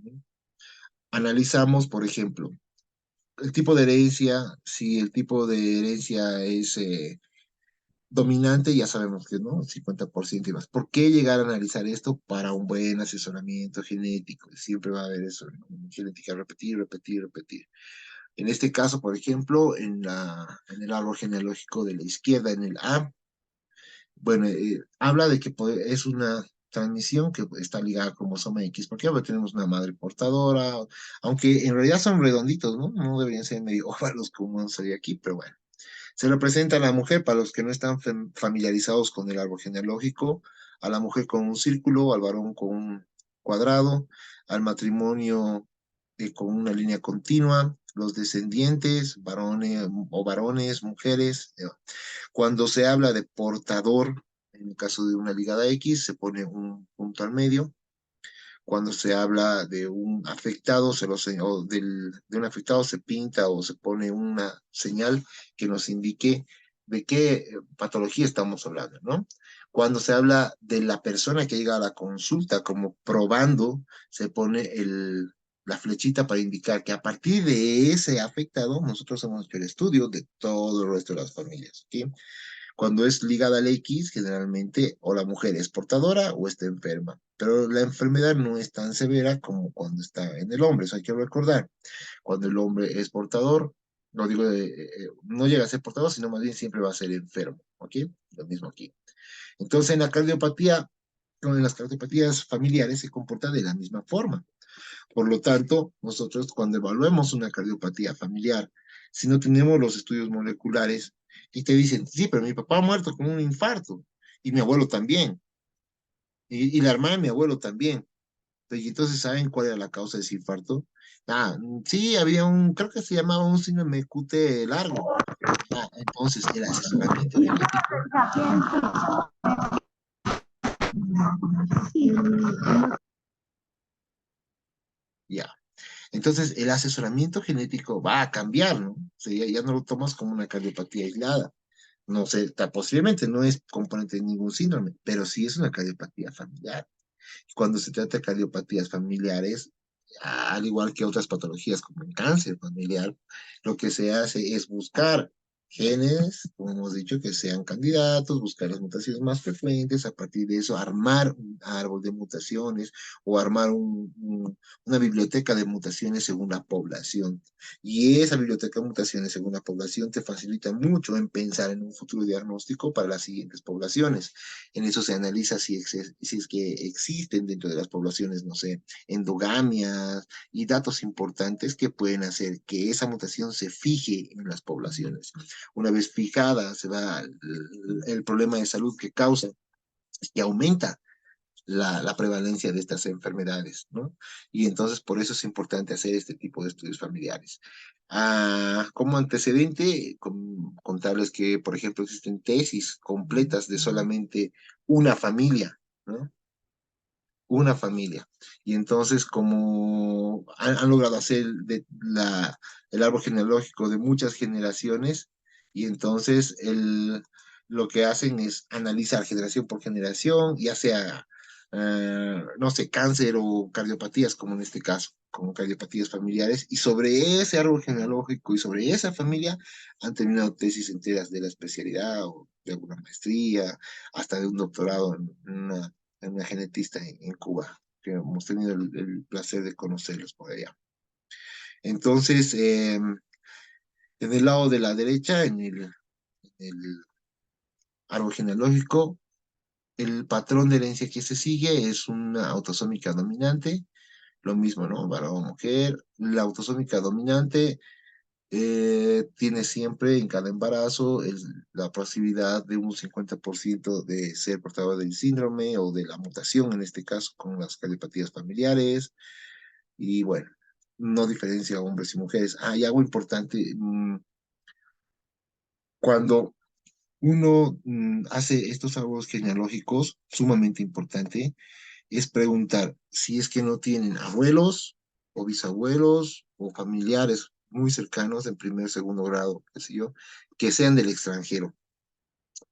analizamos, por ejemplo, el tipo de herencia, si el tipo de herencia es dominante, ya sabemos que no, 50% y más. ¿Por qué llegar a analizar esto para un buen asesoramiento genético? Siempre va a haber eso, ¿no? Genética, repetir, repetir, repetir. En este caso, por ejemplo, en el árbol genealógico de la izquierda, en el A, bueno, habla de que es una transmisión que está ligada a cromosoma X, porque ahora tenemos una madre portadora, aunque en realidad son redonditos, ¿no? No deberían ser medio óvalos como sería aquí, pero bueno. Se representa a la mujer, para los que no están familiarizados con el árbol genealógico, a la mujer con un círculo, al varón con un cuadrado, al matrimonio con una línea continua, los descendientes, varones, mujeres. Cuando se habla de portador, en el caso de una ligada X, se pone un punto al medio. Cuando se habla de un afectado, de un afectado se pinta o se pone una señal que nos indique de qué patología estamos hablando, ¿no? Cuando se habla de la persona que llega a la consulta como probando, se pone la flechita para indicar que a partir de ese afectado, nosotros hemos hecho el estudio de todo el resto de las familias, ¿ok? Cuando es ligada al X, generalmente o la mujer es portadora o está enferma, pero la enfermedad no es tan severa como cuando está en el hombre, eso hay que recordar. Cuando el hombre es portador, no digo, no llega a ser portador, sino más bien siempre va a ser enfermo, ¿ok? Lo mismo aquí. Entonces, en la cardiopatía, en las cardiopatías familiares se comporta de la misma forma. Por lo tanto, nosotros cuando evaluemos una cardiopatía familiar, si no tenemos los estudios moleculares y te dicen, sí, pero mi papá ha muerto con un infarto y mi abuelo también, y la hermana de mi abuelo también. Y entonces, ¿saben cuál era la causa de ese infarto? Sí, había creo que se llamaba un síndrome QT largo. Entonces, el asesoramiento genético, ya. Entonces, el asesoramiento genético va a cambiar, ¿no? O sea, ya no lo tomas como una cardiopatía aislada. No sé, posiblemente no es componente de ningún síndrome, pero sí es una cardiopatía familiar. Cuando se trata de cardiopatías familiares, al igual que otras patologías como el cáncer familiar, lo que se hace es buscar genes, como hemos dicho, que sean candidatos, buscar las mutaciones más frecuentes, a partir de eso armar un árbol de mutaciones o armar una biblioteca de mutaciones según la población. Y esa biblioteca de mutaciones según la población te facilita mucho en pensar en un futuro diagnóstico para las siguientes poblaciones. En eso se analiza si es que existen dentro de las poblaciones, no sé, endogamias y datos importantes que pueden hacer que esa mutación se fije en las poblaciones. Una vez fijada, se va el problema de salud que causa y aumenta la prevalencia de estas enfermedades, ¿no? Y entonces por eso es importante hacer este tipo de estudios familiares. Como antecedente, contarles que, por ejemplo, existen tesis completas de solamente una familia, ¿no? Una familia. Y entonces, como han logrado hacer el árbol genealógico de muchas generaciones, y entonces lo que hacen es analizar generación por generación, ya sea, no sé, cáncer o cardiopatías, como en este caso, como cardiopatías familiares, y sobre ese árbol genealógico y sobre esa familia han terminado tesis enteras de la especialidad o de alguna maestría, hasta de un doctorado en una genetista en Cuba, que hemos tenido el placer de conocerlos por allá. Entonces, en el lado de la derecha, el árbol genealógico, el patrón de herencia que se sigue es una autosómica dominante, lo mismo, ¿no? Varón o mujer. La autosómica dominante tiene siempre en cada embarazo la posibilidad de un 50% de ser portador del síndrome o de la mutación, en este caso con las cardiopatías familiares. Y bueno, no diferencia hombres y mujeres. Y algo importante, cuando uno hace estos árboles genealógicos, sumamente importante, es preguntar si es que no tienen abuelos o bisabuelos o familiares muy cercanos en primer, segundo grado, qué sé yo, que sean del extranjero.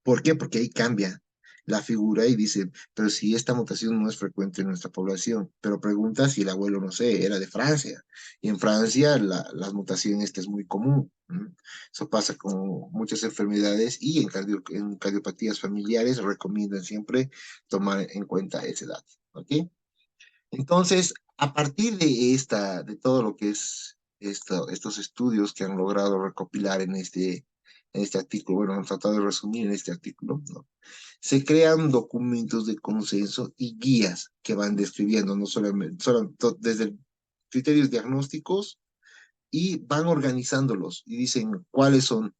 ¿Por qué? Porque ahí cambia la figura y dice, pero si esta mutación no es frecuente en nuestra población, pero pregunta si el abuelo, no sé, era de Francia. Y en Francia la mutación esta es muy común. Eso pasa con muchas enfermedades y en cardiopatías familiares recomiendan siempre tomar en cuenta ese dato. ¿Ok? Entonces, a partir de todo lo que es estos estudios que han logrado recopilar en este artículo, bueno, han tratado de resumir en este artículo, ¿no? Se crean documentos de consenso y guías que van describiendo no solamente, desde criterios diagnósticos y van organizándolos y dicen cuáles son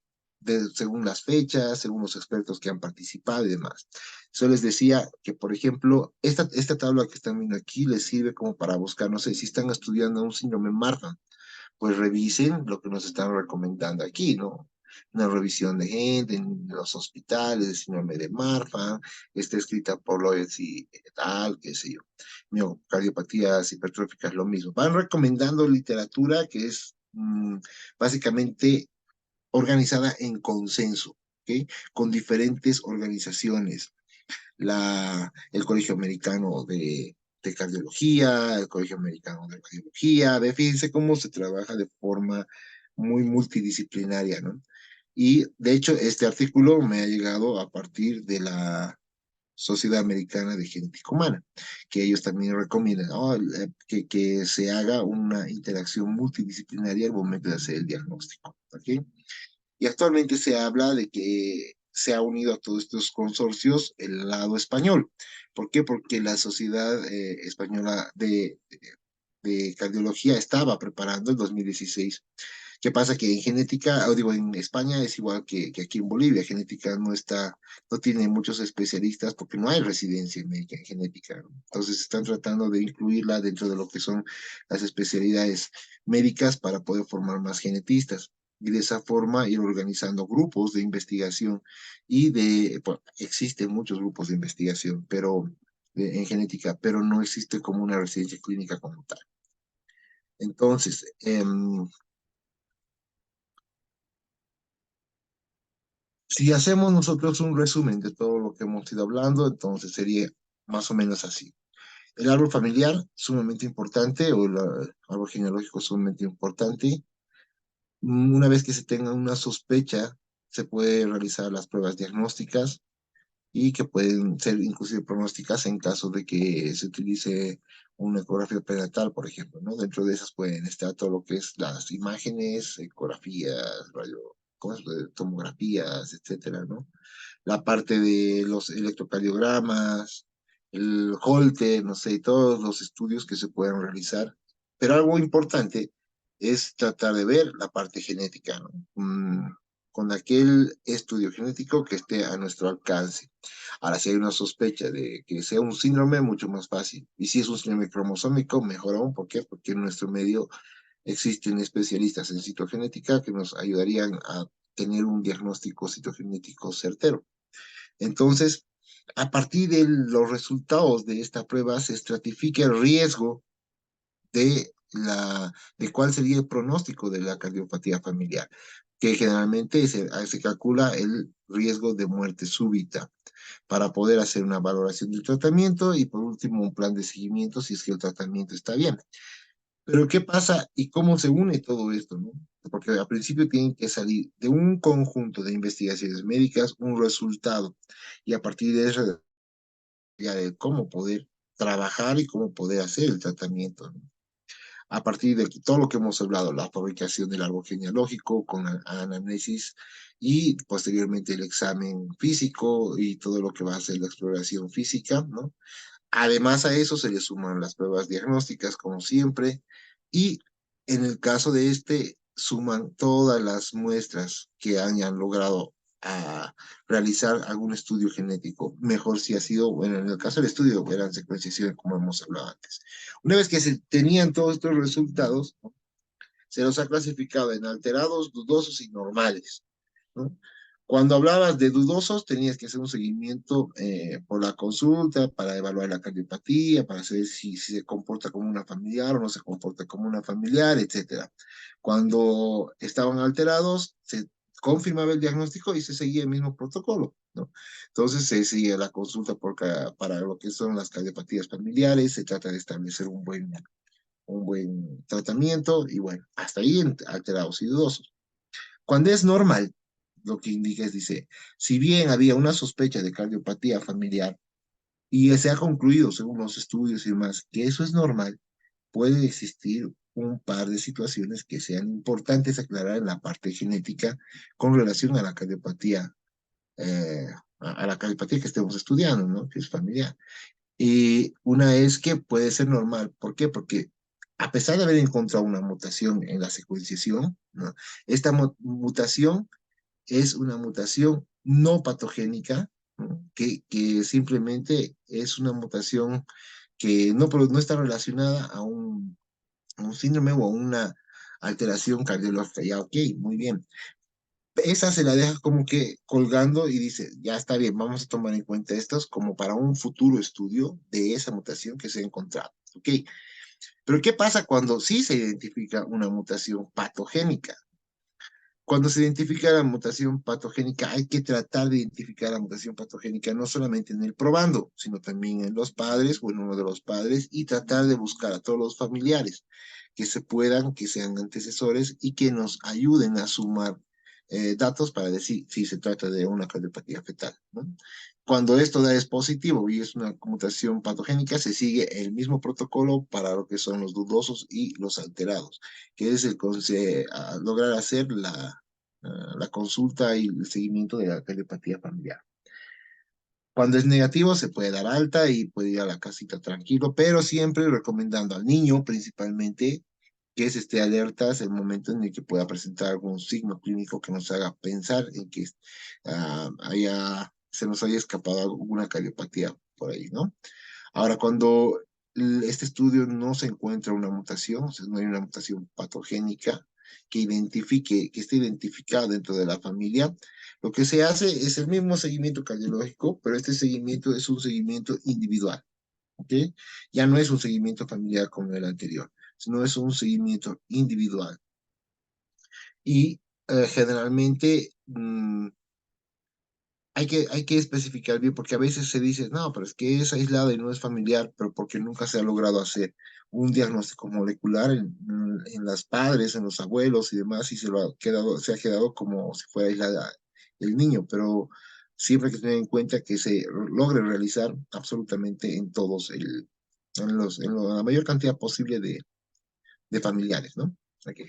según las fechas, según los expertos que han participado y demás. Yo les decía que, por ejemplo, esta tabla que están viendo aquí les sirve como para buscar, no sé, si están estudiando un síndrome Marfan, pues revisen lo que nos están recomendando aquí, ¿no? Una revisión de gente en los hospitales, de síndrome de Marfan, está escrita por Lloyds y tal, qué sé yo. Miocardiopatías hipertróficas, lo mismo. Van recomendando literatura que es básicamente organizada en consenso, ¿ok? Con diferentes organizaciones. El Colegio Americano de Cardiología, el Colegio Americano de Radiología, fíjense cómo se trabaja de forma muy multidisciplinaria, ¿no? Y de hecho, este artículo me ha llegado a partir de la Sociedad Americana de Genética Humana, que ellos también recomiendan, ¿no? Que se haga una interacción multidisciplinaria al momento de hacer el diagnóstico, ¿ok? Y actualmente se habla de que se ha unido a todos estos consorcios el lado español. ¿Por qué? Porque la Sociedad Española de Cardiología estaba preparando el 2016. ¿Qué pasa? Que en genética, o digo, en España es igual que aquí en Bolivia. Genética no tiene muchos especialistas porque no hay residencia médica en genética, ¿no? Entonces están tratando de incluirla dentro de lo que son las especialidades médicas para poder formar más genetistas y de esa forma ir organizando grupos de investigación bueno, existen muchos grupos de investigación, pero en genética, pero no existe como una residencia clínica como tal. Entonces, si hacemos nosotros un resumen de todo lo que hemos ido hablando, entonces sería más o menos así. El árbol familiar, sumamente importante, o el árbol genealógico, sumamente importante. Una vez que se tenga una sospecha se puede realizar las pruebas diagnósticas y que pueden ser inclusive pronósticas en caso de que se utilice una ecografía prenatal, por ejemplo, ¿no? Dentro de esas pueden estar todo lo que es las imágenes, ecografías, ¿cómo se puede? Tomografías, etcétera, ¿no? La parte de los electrocardiogramas, el Holter, no sé, todos los estudios que se pueden realizar. Pero algo importante es tratar de ver la parte genética, ¿no? Con aquel estudio genético que esté a nuestro alcance. Ahora, si hay una sospecha de que sea un síndrome, mucho más fácil. Y si es un síndrome cromosómico, mejor aún. ¿Por qué? Porque en nuestro medio existen especialistas en citogenética que nos ayudarían a tener un diagnóstico citogenético certero. Entonces, a partir de los resultados de esta prueba se estratifica el riesgo de cuál sería el pronóstico de la cardiopatía familiar, que generalmente se calcula el riesgo de muerte súbita para poder hacer una valoración del tratamiento y por último un plan de seguimiento si es que el tratamiento está bien. Pero ¿qué pasa y cómo se une todo esto, no? Porque al principio tienen que salir de un conjunto de investigaciones médicas un resultado y a partir de eso ya de cómo poder trabajar y cómo poder hacer el tratamiento, ¿no? A partir de todo lo que hemos hablado, la fabricación del árbol genealógico con anamnesis y posteriormente el examen físico y todo lo que va a ser la exploración física, ¿no? Además a eso se le suman las pruebas diagnósticas, como siempre, y en el caso de este, suman todas las muestras que hayan logrado realizar algún estudio genético. Mejor si ha sido, bueno, en el caso del estudio, eran secuenciación, como hemos hablado antes. Una vez que se tenían todos estos resultados, ¿no? Se los ha clasificado en alterados, dudosos y normales, ¿no? Cuando hablabas de dudosos, tenías que hacer un seguimiento por la consulta para evaluar la cardiopatía, para saber si se comporta como una familiar o no se comporta como una familiar, etcétera. Cuando estaban alterados, se confirmaba el diagnóstico y se seguía el mismo protocolo, ¿no? Entonces se sigue la consulta para lo que son las cardiopatías familiares, se trata de establecer un buen tratamiento y bueno, hasta ahí alterados y dudosos. Cuando es normal, lo que indica es, dice, si bien había una sospecha de cardiopatía familiar y se ha concluido según los estudios y demás que eso es normal, puede existir un par de situaciones que sean importantes aclarar en la parte genética con relación a la cardiopatía, eh, a la cardiopatía que estemos estudiando, ¿no? Que es familiar. Y una es que puede ser normal. ¿Por qué? Porque a pesar de haber encontrado una mutación en la secuenciación, ¿no? Esta mutación es una mutación no patogénica, ¿no? Que simplemente es una mutación que no está relacionada a un síndrome o a una alteración cardiológica. Ya, ok, muy bien. Esa se la deja como que colgando y dice, ya está bien, vamos a tomar en cuenta estos como para un futuro estudio de esa mutación que se ha encontrado. Ok, pero ¿qué pasa cuando sí se identifica una mutación patogénica? Cuando se identifica la mutación patogénica, hay que tratar de identificar la mutación patogénica no solamente en el probando, sino también en los padres o en uno de los padres y tratar de buscar a todos los familiares que se puedan, que sean antecesores y que nos ayuden a sumar datos para decir si se trata de una cardiopatía fetal, ¿no? Cuando esto es positivo y es una mutación patogénica, se sigue el mismo protocolo para lo que son los dudosos y los alterados, que es lograr hacer la consulta y el seguimiento de la telepatía familiar. Cuando es negativo, se puede dar alta y puede ir a la casita tranquilo, pero siempre recomendando al niño principalmente que se esté alerta hasta el momento en el que pueda presentar algún signo clínico que nos haga pensar en que se nos haya escapado alguna cardiopatía por ahí, ¿no? Ahora, cuando este estudio no se encuentra una mutación, o sea, no hay una mutación patogénica que esté identificada dentro de la familia, lo que se hace es el mismo seguimiento cardiológico, pero este seguimiento es un seguimiento individual, ¿ok? Ya no es un seguimiento familiar como el anterior, sino es un seguimiento individual. Y generalmente hay que especificar bien, porque a veces se dice, no, pero es que es aislado y no es familiar, pero porque nunca se ha logrado hacer un diagnóstico molecular en las padres, en los abuelos y demás, y se ha quedado como si fuera aislada del niño, pero siempre hay que tener en cuenta que se logre realizar absolutamente en todos la mayor cantidad posible de familiares, ¿no? Ok.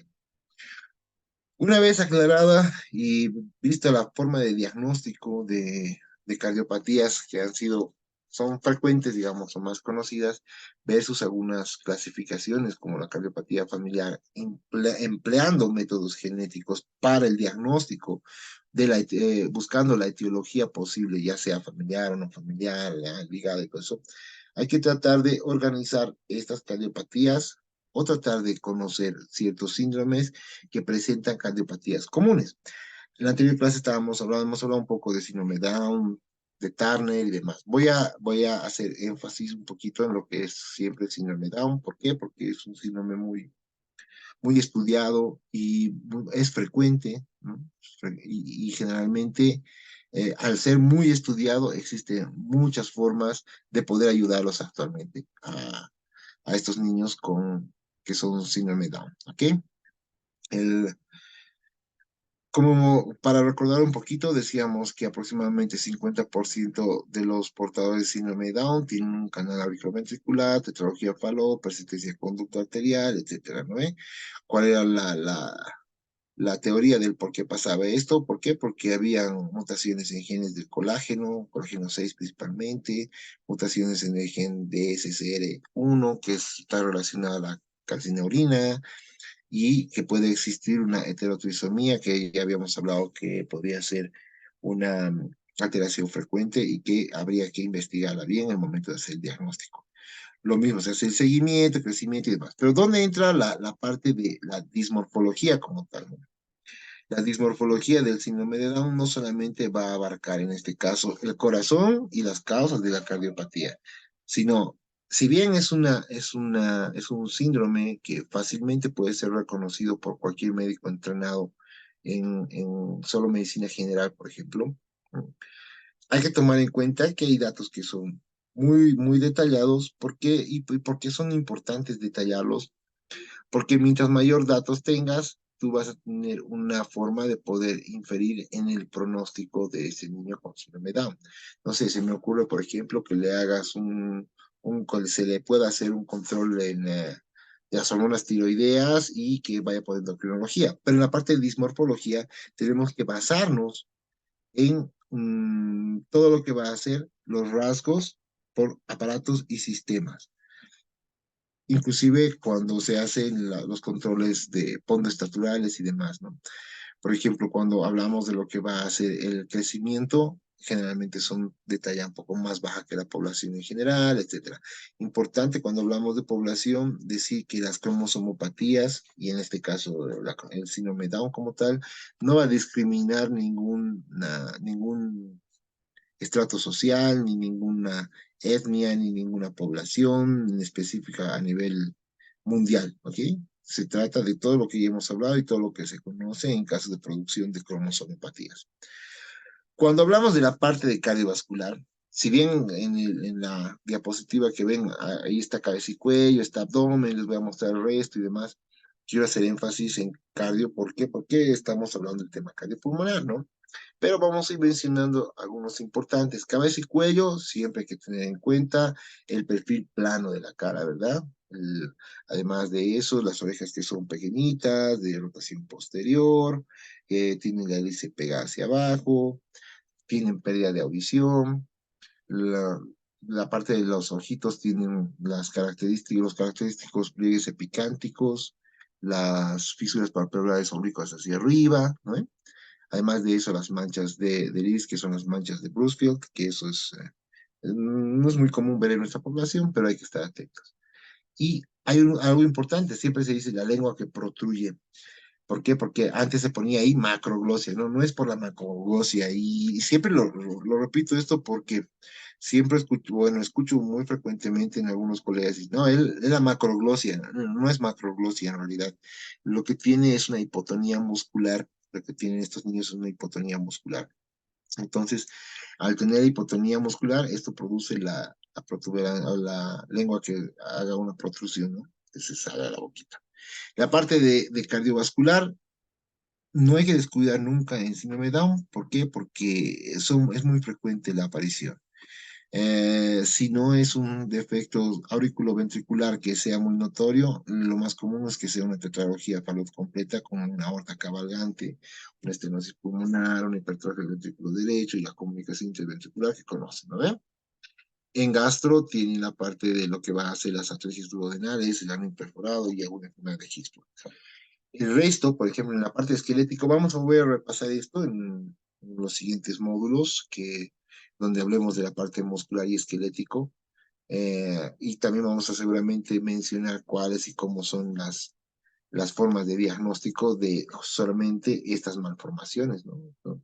Una vez aclarada y vista la forma de diagnóstico de cardiopatías que son frecuentes, digamos, o más conocidas, versus algunas clasificaciones como la cardiopatía familiar, empleando métodos genéticos para el diagnóstico, buscando la etiología posible, ya sea familiar o no familiar, ligada y todo eso. Hay que tratar de organizar estas cardiopatías o tratar de conocer ciertos síndromes que presentan cardiopatías comunes. En la anterior clase hemos hablado un poco de síndrome Down, de Turner y demás. Voy a hacer énfasis un poquito en lo que es siempre el síndrome Down. ¿Por qué? Porque es un síndrome muy estudiado y es frecuente, ¿no? Y generalmente, al ser muy estudiado, existen muchas formas de poder ayudarlos actualmente a estos niños que son síndrome Down. ¿Ok? El, Como para recordar un poquito, decíamos que aproximadamente 50% de los portadores de síndrome de Down tienen un canal auriculoventricular, tetralogía Fallot, persistencia de conducto arterial, etcétera, ¿no? ¿Cuál era la teoría del por qué pasaba esto? ¿Por qué? Porque habían mutaciones en genes del colágeno 6 principalmente, mutaciones en el gen de SCR1, que está relacionada a la calcineurina, y que puede existir una heterotrisomía, que ya habíamos hablado que podría ser una alteración frecuente y que habría que investigarla bien en el momento de hacer el diagnóstico. Lo mismo, se hace el seguimiento, crecimiento y demás. Pero ¿dónde entra la parte de la dismorfología como tal? La dismorfología del síndrome de Down no solamente va a abarcar, en este caso, el corazón y las causas de la cardiopatía, sino, si bien es un síndrome que fácilmente puede ser reconocido por cualquier médico entrenado en solo medicina general, por ejemplo, hay que tomar en cuenta que hay datos que son muy detallados. ¿Por qué? Y por qué son importantes detallarlos, porque mientras mayor datos tengas, tú vas a tener una forma de poder inferir en el pronóstico de ese niño con síndrome Down. No sé, se me ocurre, por ejemplo, que le hagas se le pueda hacer un control de las hormonas tiroideas y que vaya por endocrinología. Pero en la parte de dismorfología tenemos que basarnos en todo lo que va a ser los rasgos por aparatos y sistemas, inclusive cuando se hacen los controles de pondes estatales y demás, ¿no? Por ejemplo, cuando hablamos de lo que va a ser el crecimiento, generalmente son de talla un poco más baja que la población en general, etcétera. Importante cuando hablamos de población, decir que las cromosomopatías, y en este caso el síndrome Down como tal, no va a discriminar ningún estrato social, ni ninguna etnia, ni ninguna población específica a nivel mundial, ¿ok? Se trata de todo lo que ya hemos hablado y todo lo que se conoce en caso de producción de cromosomopatías. Cuando hablamos de la parte de cardiovascular, si bien en la diapositiva que ven, ahí está cabeza y cuello, está abdomen, les voy a mostrar el resto y demás, quiero hacer énfasis en cardio. ¿Por qué? Porque estamos hablando del tema cardiopulmonar, ¿no? Pero vamos a ir mencionando algunos importantes. Cabeza y cuello, siempre hay que tener en cuenta el perfil plano de la cara, ¿verdad? Además de eso, las orejas que son pequeñitas, de rotación posterior, que tienen la hélice pegada hacia abajo, tienen pérdida de audición. La, la parte de los ojitos tienen los característicos pliegues epicánticos, las fisuras palpebrares oblicuas hacia arriba, ¿no? Además de eso, las manchas de iris, que son las manchas de Brusfield, que eso no es muy común ver en nuestra población, pero hay que estar atentos. Y hay algo importante, siempre se dice la lengua que protruye. ¿Por qué? Porque antes se ponía ahí macroglosia, ¿no? No es por la macroglosia. Y siempre lo repito esto porque siempre escucho muy frecuentemente en algunos colegas, y, no, él era macroglosia, no es macroglosia en realidad. Lo que tiene es una hipotonía muscular, lo que tienen estos niños es una hipotonía muscular. Entonces, al tener hipotonía muscular, esto produce la protuberancia, o la lengua que haga una protrusión, ¿no? Que se salga la boquita. La parte de cardiovascular, No hay que descuidar nunca el síndrome de Down. ¿Por qué? Porque es muy frecuente la aparición. Si no es un defecto auriculoventricular que sea muy notorio, lo más común es que sea una tetralogía falud completa con una aorta cabalgante, una estenosis pulmonar, una hipertrofia del ventrículo derecho y la comunicación interventricular que conocen, ¿no ven? En gastro tiene la parte de lo que va a ser las atresis duodenales, el ano perforado y alguna enfermedad de Hirschsprung. El resto, por ejemplo, en la parte esquelética, voy a repasar esto en los siguientes módulos, donde hablemos de la parte muscular y esquelético, y también vamos a seguramente mencionar cuáles y cómo son las formas de diagnóstico de solamente estas malformaciones, ¿no?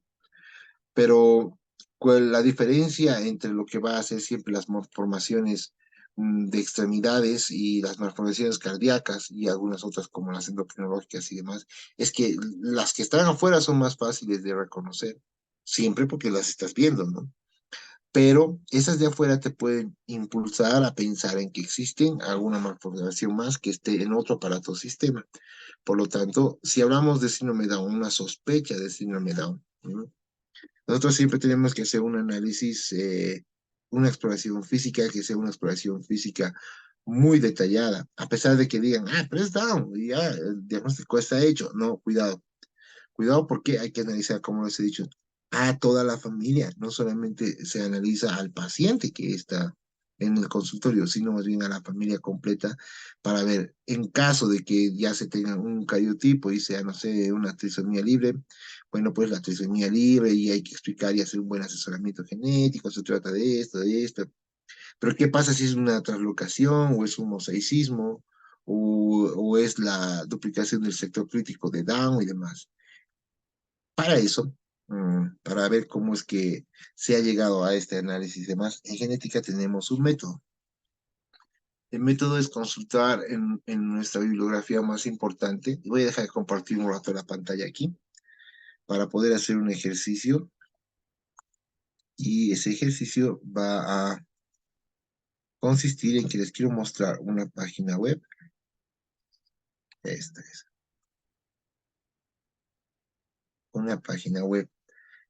Pero la diferencia entre lo que va a ser siempre las malformaciones de extremidades y las malformaciones cardíacas y algunas otras como las endocrinológicas y demás, es que las que están afuera son más fáciles de reconocer, siempre porque las estás viendo, ¿no? Pero esas de afuera te pueden impulsar a pensar en que existen alguna malformación más que esté en otro aparato o sistema. Por lo tanto, si hablamos de síndrome Down, una sospecha de síndrome Down, ¿no? Nosotros siempre tenemos que hacer un análisis, una exploración física, que sea una exploración física muy detallada, a pesar de que digan, pero es Down, y ya, el diagnóstico está hecho. No, cuidado. Cuidado porque hay que analizar, como les he dicho, a toda la familia. No solamente se analiza al paciente que está en el consultorio, sino más bien a la familia completa para ver, en caso de que ya se tenga un cariotipo y sea, no sé, una trisomía libre, bueno, pues la trisomía libre y hay que explicar y hacer un buen asesoramiento genético, se trata de esto, de esto. Pero ¿qué pasa si es una translocación o es un mosaicismo o es la duplicación del sector crítico de Down y demás? Para eso, para ver cómo es que se ha llegado a este análisis y demás, en genética tenemos un método. El método es consultar en nuestra bibliografía más importante. Voy a dejar de compartir un rato la pantalla aquí para poder hacer un ejercicio. Y ese ejercicio va a consistir en que les quiero mostrar una página web. Esta es una página web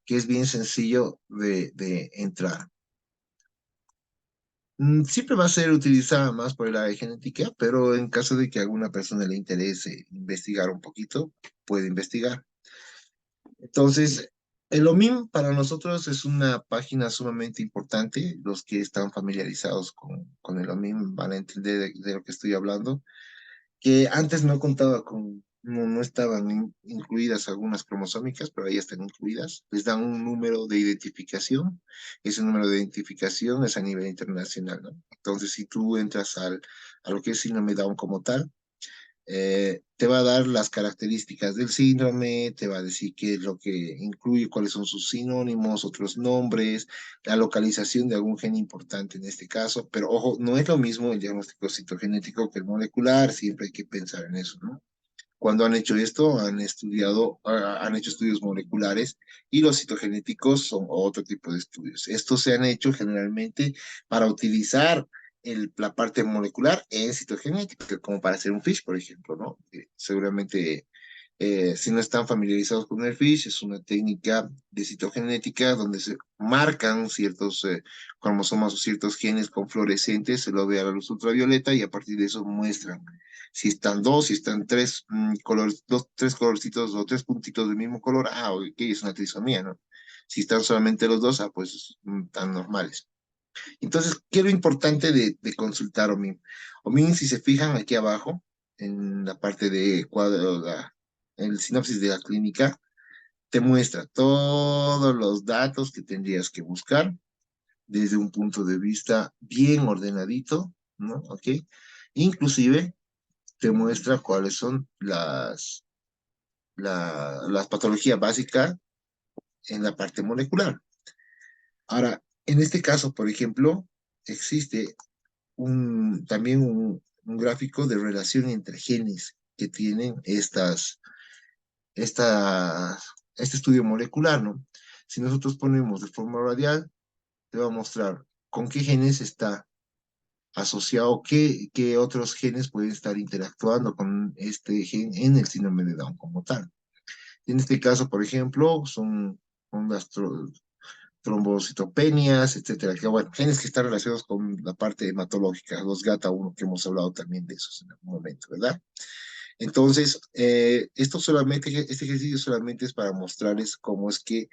que es bien sencillo de entrar. Siempre va a ser utilizada más por el área de genética, pero en caso de que a alguna persona le interese investigar un poquito, puede investigar. Entonces, el OMIM para nosotros es una página sumamente importante. Los que están familiarizados con el OMIM van a entender de lo que estoy hablando, que antes no contaba no estaban incluidas algunas cromosómicas, pero ahí están incluidas. Les dan un número de identificación. Ese número de identificación es a nivel internacional, ¿no? Entonces, si tú entras a lo que es síndrome Down como tal, te va a dar las características del síndrome, te va a decir qué es lo que incluye, cuáles son sus sinónimos, otros nombres, la localización de algún gen importante en este caso, pero ojo, no es lo mismo el diagnóstico citogenético que el molecular, siempre hay que pensar en eso, ¿no? Cuando han hecho esto, han hecho estudios moleculares y los citogenéticos son otro tipo de estudios. Estos se han hecho generalmente para utilizar la parte molecular en citogenética, como para hacer un FISH, por ejemplo, ¿no? Seguramente, si no están familiarizados con el FISH, es una técnica de citogenética donde se marcan ciertos cromosomas o ciertos genes con fluorescentes, se lo ve a la luz ultravioleta y a partir de eso muestran si están dos, si están tres colores, tres colorcitos o tres puntitos del mismo color, ok, es una trisomía, ¿no? Si están solamente los dos, pues están normales. Entonces, ¿qué es lo importante de consultar OMIM? OMIM, si se fijan aquí abajo, en la parte de cuadro, el sinopsis de la clínica, te muestra todos los datos que tendrías que buscar desde un punto de vista bien ordenadito, ¿no? ¿Ok? Inclusive te muestra cuáles son las patologías básicas en la parte molecular. Ahora, en este caso, por ejemplo, existe también un gráfico de relación entre genes que tienen este estudio molecular, ¿no? Si nosotros ponemos de forma radial, te va a mostrar con qué genes está asociado, qué otros genes pueden estar interactuando con este gen en el síndrome de Down como tal. En este caso, por ejemplo, son las trombocitopenias, etcétera, que bueno, genes que están relacionados con la parte hematológica, los GATA1, que hemos hablado también de esos en algún momento, ¿verdad? Entonces, este ejercicio solamente es para mostrarles cómo es que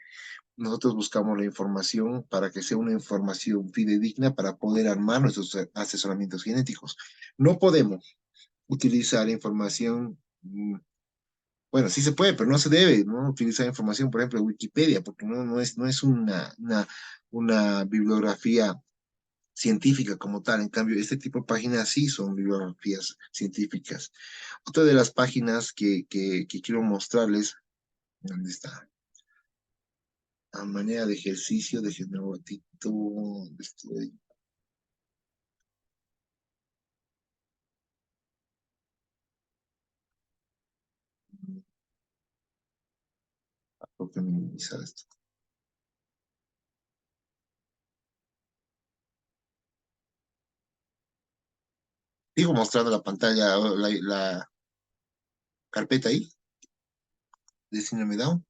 nosotros buscamos la información para que sea una información fidedigna para poder armar nuestros asesoramientos genéticos. No podemos utilizar información, bueno, sí se puede, pero no se debe, ¿no? Utilizar información, por ejemplo, de Wikipedia, porque no es una bibliografía científica como tal. En cambio, este tipo de páginas sí son bibliografías científicas. Otra de las páginas que quiero mostrarles, ¿dónde está? A manera de ejercicio, de un ratito, estoy, tengo que minimizar esto. Sigo mostrando la pantalla, la carpeta ahí, de síndrome Down.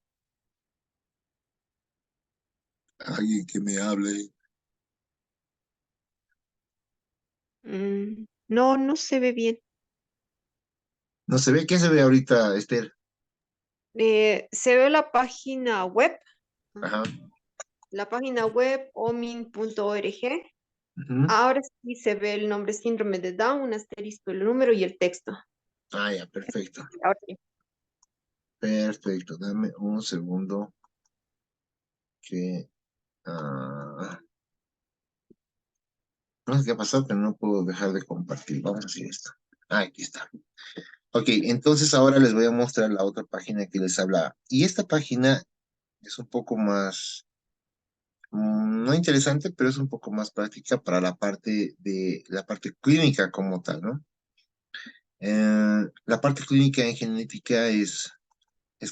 Alguien que me hable. No, no se ve bien. No se ve, ¿qué se ve ahorita, Esther? Se ve la página web, Ajá. la página web omin.org. Ujú. Ahora sí se ve el nombre síndrome de Down, un asterisco, el número y el texto. Ah, ya, perfecto. Ahora sí. Perfecto. Dame un segundo que... no sé qué ha pasado, pero no puedo dejar de compartir. Vamos a hacer esto. Ah, aquí está. Ok, entonces ahora les voy a mostrar la otra página que les hablaba. Y esta página es un poco más, no interesante, pero es un poco más práctica para la parte clínica como tal, ¿no? La parte clínica en genética es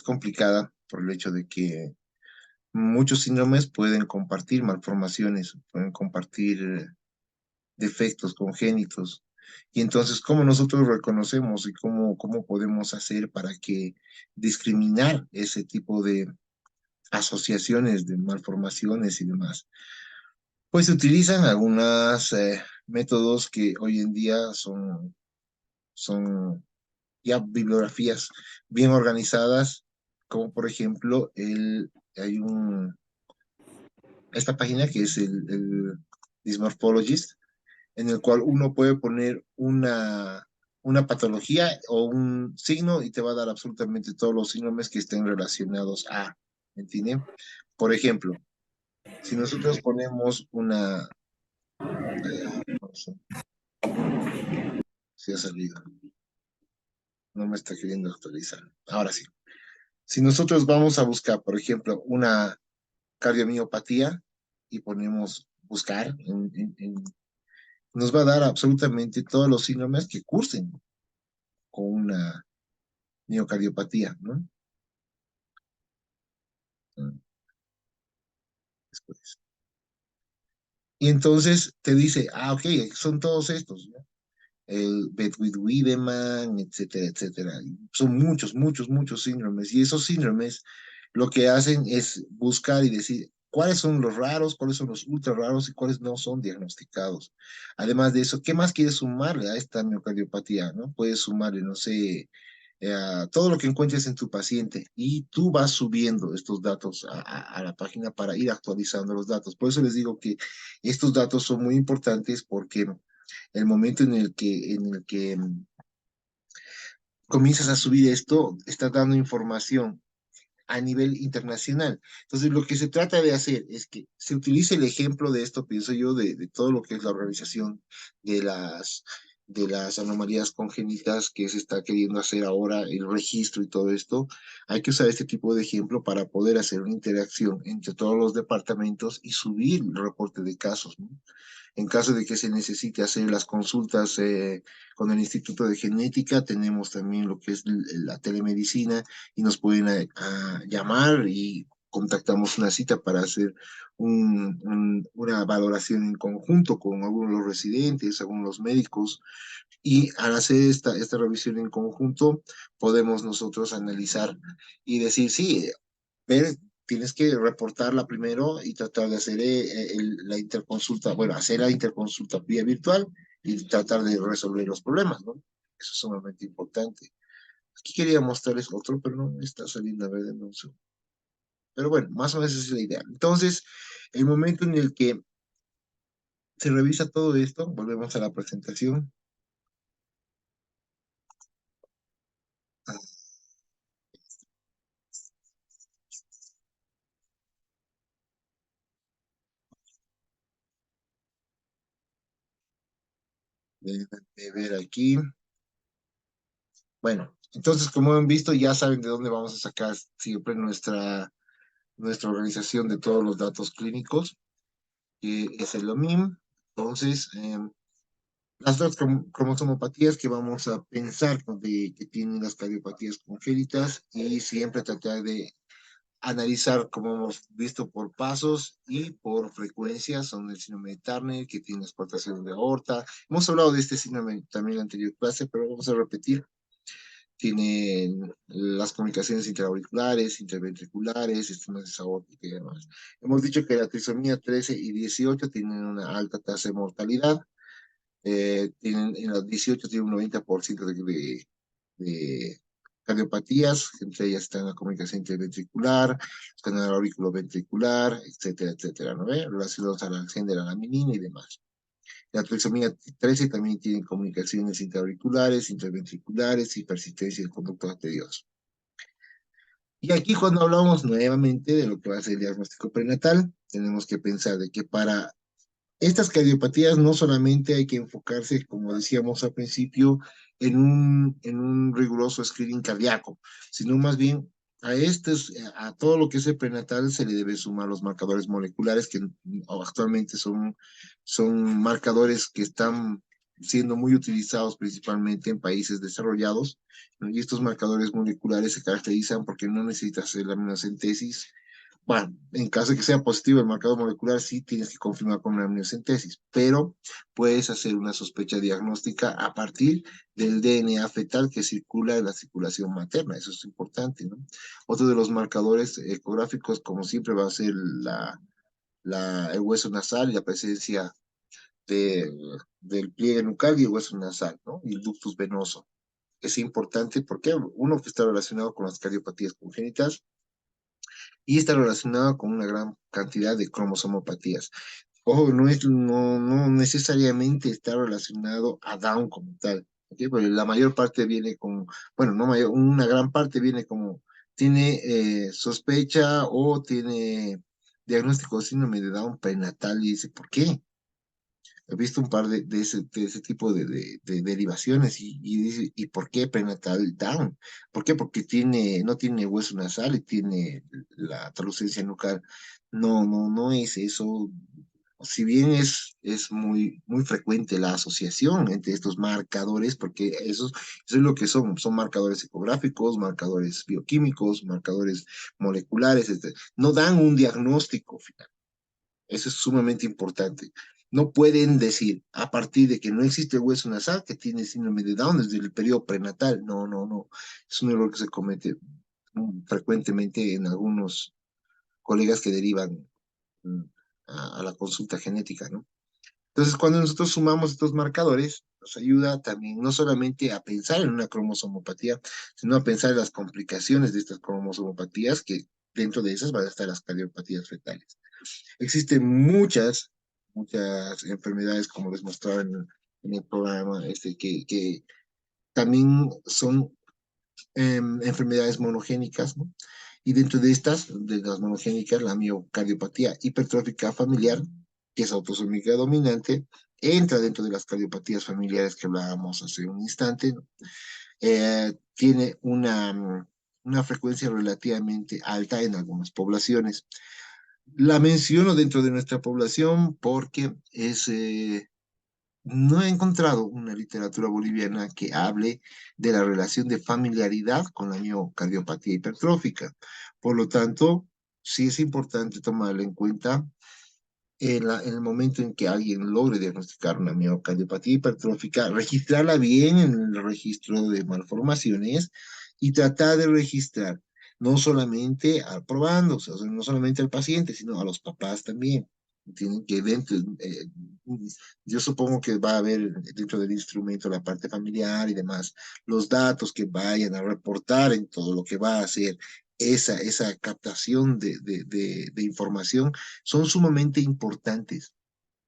complicada por el hecho de que muchos síndromes pueden compartir malformaciones, pueden compartir defectos congénitos. Y entonces, ¿cómo nosotros reconocemos y cómo podemos hacer para que discriminar ese tipo de asociaciones de malformaciones y demás? Pues se utilizan algunos métodos que hoy en día son ya bibliografías bien organizadas, como por ejemplo, hay esta página que es el Dysmorphologist, en el cual uno puede poner una patología o un signo y te va a dar absolutamente todos los síndromes que estén relacionados a, ¿entiendes? Por ejemplo, si nosotros ponemos no sé, si ha salido, no me está queriendo actualizar. Ahora sí. Si nosotros vamos a buscar, por ejemplo, una cardiomiopatía y ponemos buscar, nos va a dar absolutamente todos los síndromes que cursen con una miocardiopatía, ¿no? Después. Y entonces te dice, ah, ok, son todos estos, ¿no? El Bedwill-Wiedemann, etcétera, etcétera. Y son muchos, muchos, muchos síndromes. Y esos síndromes lo que hacen es buscar y decir cuáles son los raros, cuáles son los ultra raros y cuáles no son diagnosticados. Además de eso, ¿qué más quieres sumarle a esta miocardiopatía, no? Puedes sumarle, no sé, todo lo que encuentres en tu paciente y tú vas subiendo estos datos a la página para ir actualizando los datos. Por eso les digo que estos datos son muy importantes porque el momento en el que comienzas a subir esto, estás dando información a nivel internacional. Entonces, lo que se trata de hacer es que se utilice el ejemplo de esto, pienso yo, de todo lo que es la organización de las anomalías congénitas que se está queriendo hacer ahora, el registro y todo esto. Hay que usar este tipo de ejemplo para poder hacer una interacción entre todos los departamentos y subir el reporte de casos, ¿no? En caso de que se necesite hacer las consultas con el Instituto de Genética, tenemos también lo que es la telemedicina y nos pueden llamar y contactamos una cita para hacer una valoración en conjunto con algunos de los residentes, algunos de los médicos, y al hacer esta revisión en conjunto, podemos nosotros analizar y decir, sí, ver, tienes que reportarla primero y tratar de hacer la interconsulta, bueno, hacer la interconsulta vía virtual y tratar de resolver los problemas, ¿no? Eso es sumamente importante. Aquí quería mostrarles otro, pero no me está saliendo a ver de nuevo. Pero bueno, más o menos esa es la idea. Entonces, el momento en el que se revisa todo esto, volvemos a la presentación. Ah, de ver aquí. Bueno, entonces, como han visto, ya saben de dónde vamos a sacar siempre nuestra organización de todos los datos clínicos, que es el OMIM. Entonces, las dos cromosomopatías que vamos a pensar que tienen las cardiopatías congénitas y siempre tratar de analizar, como hemos visto, por pasos y por frecuencias, son el síndrome de Turner, que tiene exportación de aorta. Hemos hablado de este síndrome también en la anterior clase, pero vamos a repetir. Tienen las comunicaciones intraauriculares, interventriculares, sistemas aórticos y demás. Hemos dicho que la trisomía 13 y 18 tienen una alta tasa de mortalidad. En los 18 tienen un 90% de cardiopatías, entre ellas están la comunicación interventricular, canal auriculoventricular, etcétera, etcétera, ¿no ve? Relacionados a la de la laminina y demás. La trisomía 13 también tiene comunicaciones intraauriculares, interventriculares y persistencia del conducto arterioso. Y aquí cuando hablamos nuevamente de lo que va a ser el diagnóstico prenatal, tenemos que pensar de que para estas cardiopatías no solamente hay que enfocarse, como decíamos al principio, en un riguroso screening cardíaco, sino más bien a todo lo que es el prenatal se le debe sumar los marcadores moleculares que actualmente son marcadores que están siendo muy utilizados principalmente en países desarrollados, ¿no? Y estos marcadores moleculares se caracterizan porque no necesitas hacer la aminocentesis. Bueno, en caso de que sea positivo el marcador molecular, sí tienes que confirmar con una amniocentesis, pero puedes hacer una sospecha diagnóstica a partir del DNA fetal que circula en la circulación materna. Eso es importante, ¿no? Otro de los marcadores ecográficos, como siempre, va a ser el hueso nasal y la presencia de, del pliegue nucal y el hueso nasal, ¿no? Y el ductus venoso. Es importante porque uno que está relacionado con las cardiopatías congénitas y está relacionado con una gran cantidad de cromosomopatías. Ojo, no necesariamente está relacionado a Down como tal, ¿ok? Pero la mayor parte viene con, bueno, no mayor, una gran parte viene como, tiene sospecha o tiene diagnóstico de síndrome de Down prenatal y dice, ¿por qué? He visto un par de ese tipo de derivaciones y dice, ¿y por qué prenatal Down? ¿Por qué? Porque no tiene hueso nasal y tiene la translucencia nucal. No es eso. Si bien es muy frecuente la asociación entre estos marcadores, porque eso es lo que son marcadores ecográficos, marcadores bioquímicos, marcadores moleculares, etc. No dan un diagnóstico final. Eso es sumamente importante. No pueden decir, a partir de que no existe hueso nasal, que tiene síndrome de Down desde el periodo prenatal. No, no, no. Es un error que se comete frecuentemente en algunos colegas que derivan mm, a la consulta genética, ¿no? Entonces, cuando nosotros sumamos estos marcadores, nos ayuda también no solamente a pensar en una cromosomopatía, sino a pensar en las complicaciones de estas cromosomopatías, que dentro de esas van a estar las cardiopatías fetales. Existen muchas enfermedades, como les mostraba en el programa, que también son enfermedades monogénicas, ¿no? Y dentro de las monogénicas, la miocardiopatía hipertrófica familiar, que es autosómica dominante, entra dentro de las cardiopatías familiares que hablábamos hace un instante, ¿no? Tiene una frecuencia relativamente alta en algunas poblaciones. La menciono dentro de nuestra población porque no he encontrado una literatura boliviana que hable de la relación de familiaridad con la miocardiopatía hipertrófica. Por lo tanto, sí es importante tomarlo en cuenta en el momento en que alguien logre diagnosticar una miocardiopatía hipertrófica, registrarla bien en el registro de malformaciones y tratar de registrar no solamente al probándose, o sea, no solamente al paciente, sino a los papás también. Tienen que dentro, yo supongo que va a haber dentro del instrumento la parte familiar y demás, los datos que vayan a reportar en todo lo que va a hacer esa captación de información son sumamente importantes,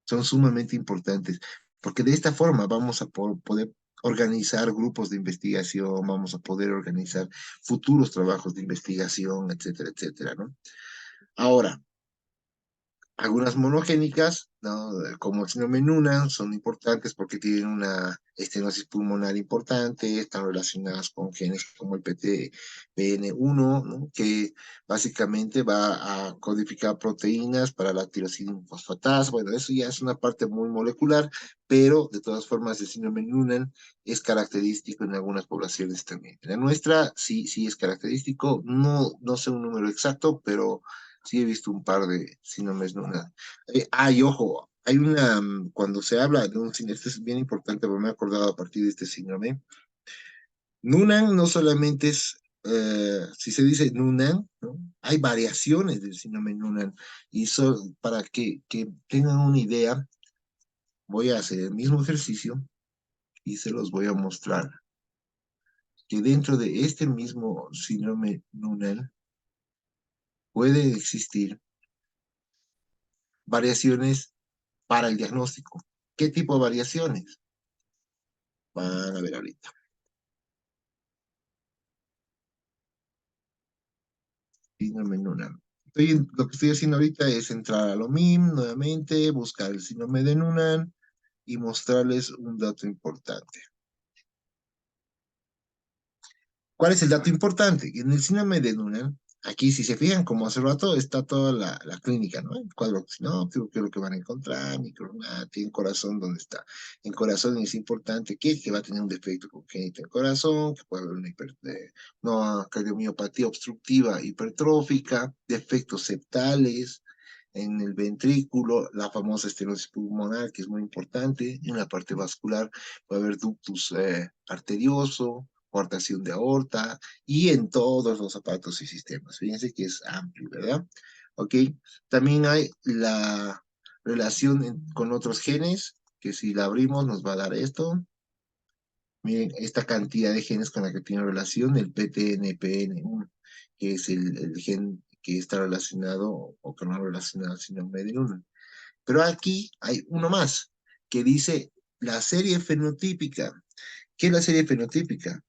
son sumamente importantes, porque de esta forma vamos a poder organizar grupos de investigación, vamos a poder organizar futuros trabajos de investigación, etcétera, etcétera, ¿no? Ahora, algunas monogénicas, ¿no? Como el síndrome Noonan, son importantes porque tienen una estenosis pulmonar importante, están relacionadas con genes como el PTPN1, ¿no? Que básicamente va a codificar proteínas para la tirosina fosfatasa. Bueno, eso ya es una parte muy molecular, pero de todas formas el síndrome Noonan es característico en algunas poblaciones también. En la nuestra sí, sí es característico, no sé un número exacto, pero sí he visto un par de síndromes Noonan. Y ojo, hay cuando se habla de un síndrome, esto es bien importante, porque me he acordado a partir de este síndrome. Noonan no solamente es, si se dice Noonan, ¿no? Hay variaciones del síndrome Noonan. Y para que tengan una idea, voy a hacer el mismo ejercicio y se los voy a mostrar. Que dentro de este mismo síndrome Noonan puede existir variaciones para el diagnóstico. ¿Qué tipo de variaciones? Van a ver ahorita. Síndrome Noonan. Lo que estoy haciendo ahorita es entrar a lo MIM nuevamente, buscar el síndrome de Noonan y mostrarles un dato importante. ¿Cuál es el dato importante? En el síndrome de Noonan, aquí si se fijan, como hace rato, está toda la clínica, ¿no? El cuadro sinóptico, qué es lo que van a encontrar, micrognatio, en corazón, ¿dónde está? En corazón es importante que va a tener un defecto congénito en corazón, que puede haber una cardiomiopatía obstructiva hipertrófica, defectos septales, en el ventrículo, la famosa estenosis pulmonar, que es muy importante, en la parte vascular puede haber ductus arterioso, coartación de aorta y en todos los aparatos y sistemas. Fíjense que es amplio, ¿verdad? Ok, también hay la relación con otros genes, que si la abrimos nos va a dar esto. Miren, esta cantidad de genes con la que tiene relación, el PTNPN1, que es el gen que está relacionado o que no relacionado al síndrome de Noonan. Pero aquí hay uno más, que dice la serie fenotípica. ¿Qué es la serie fenotípica?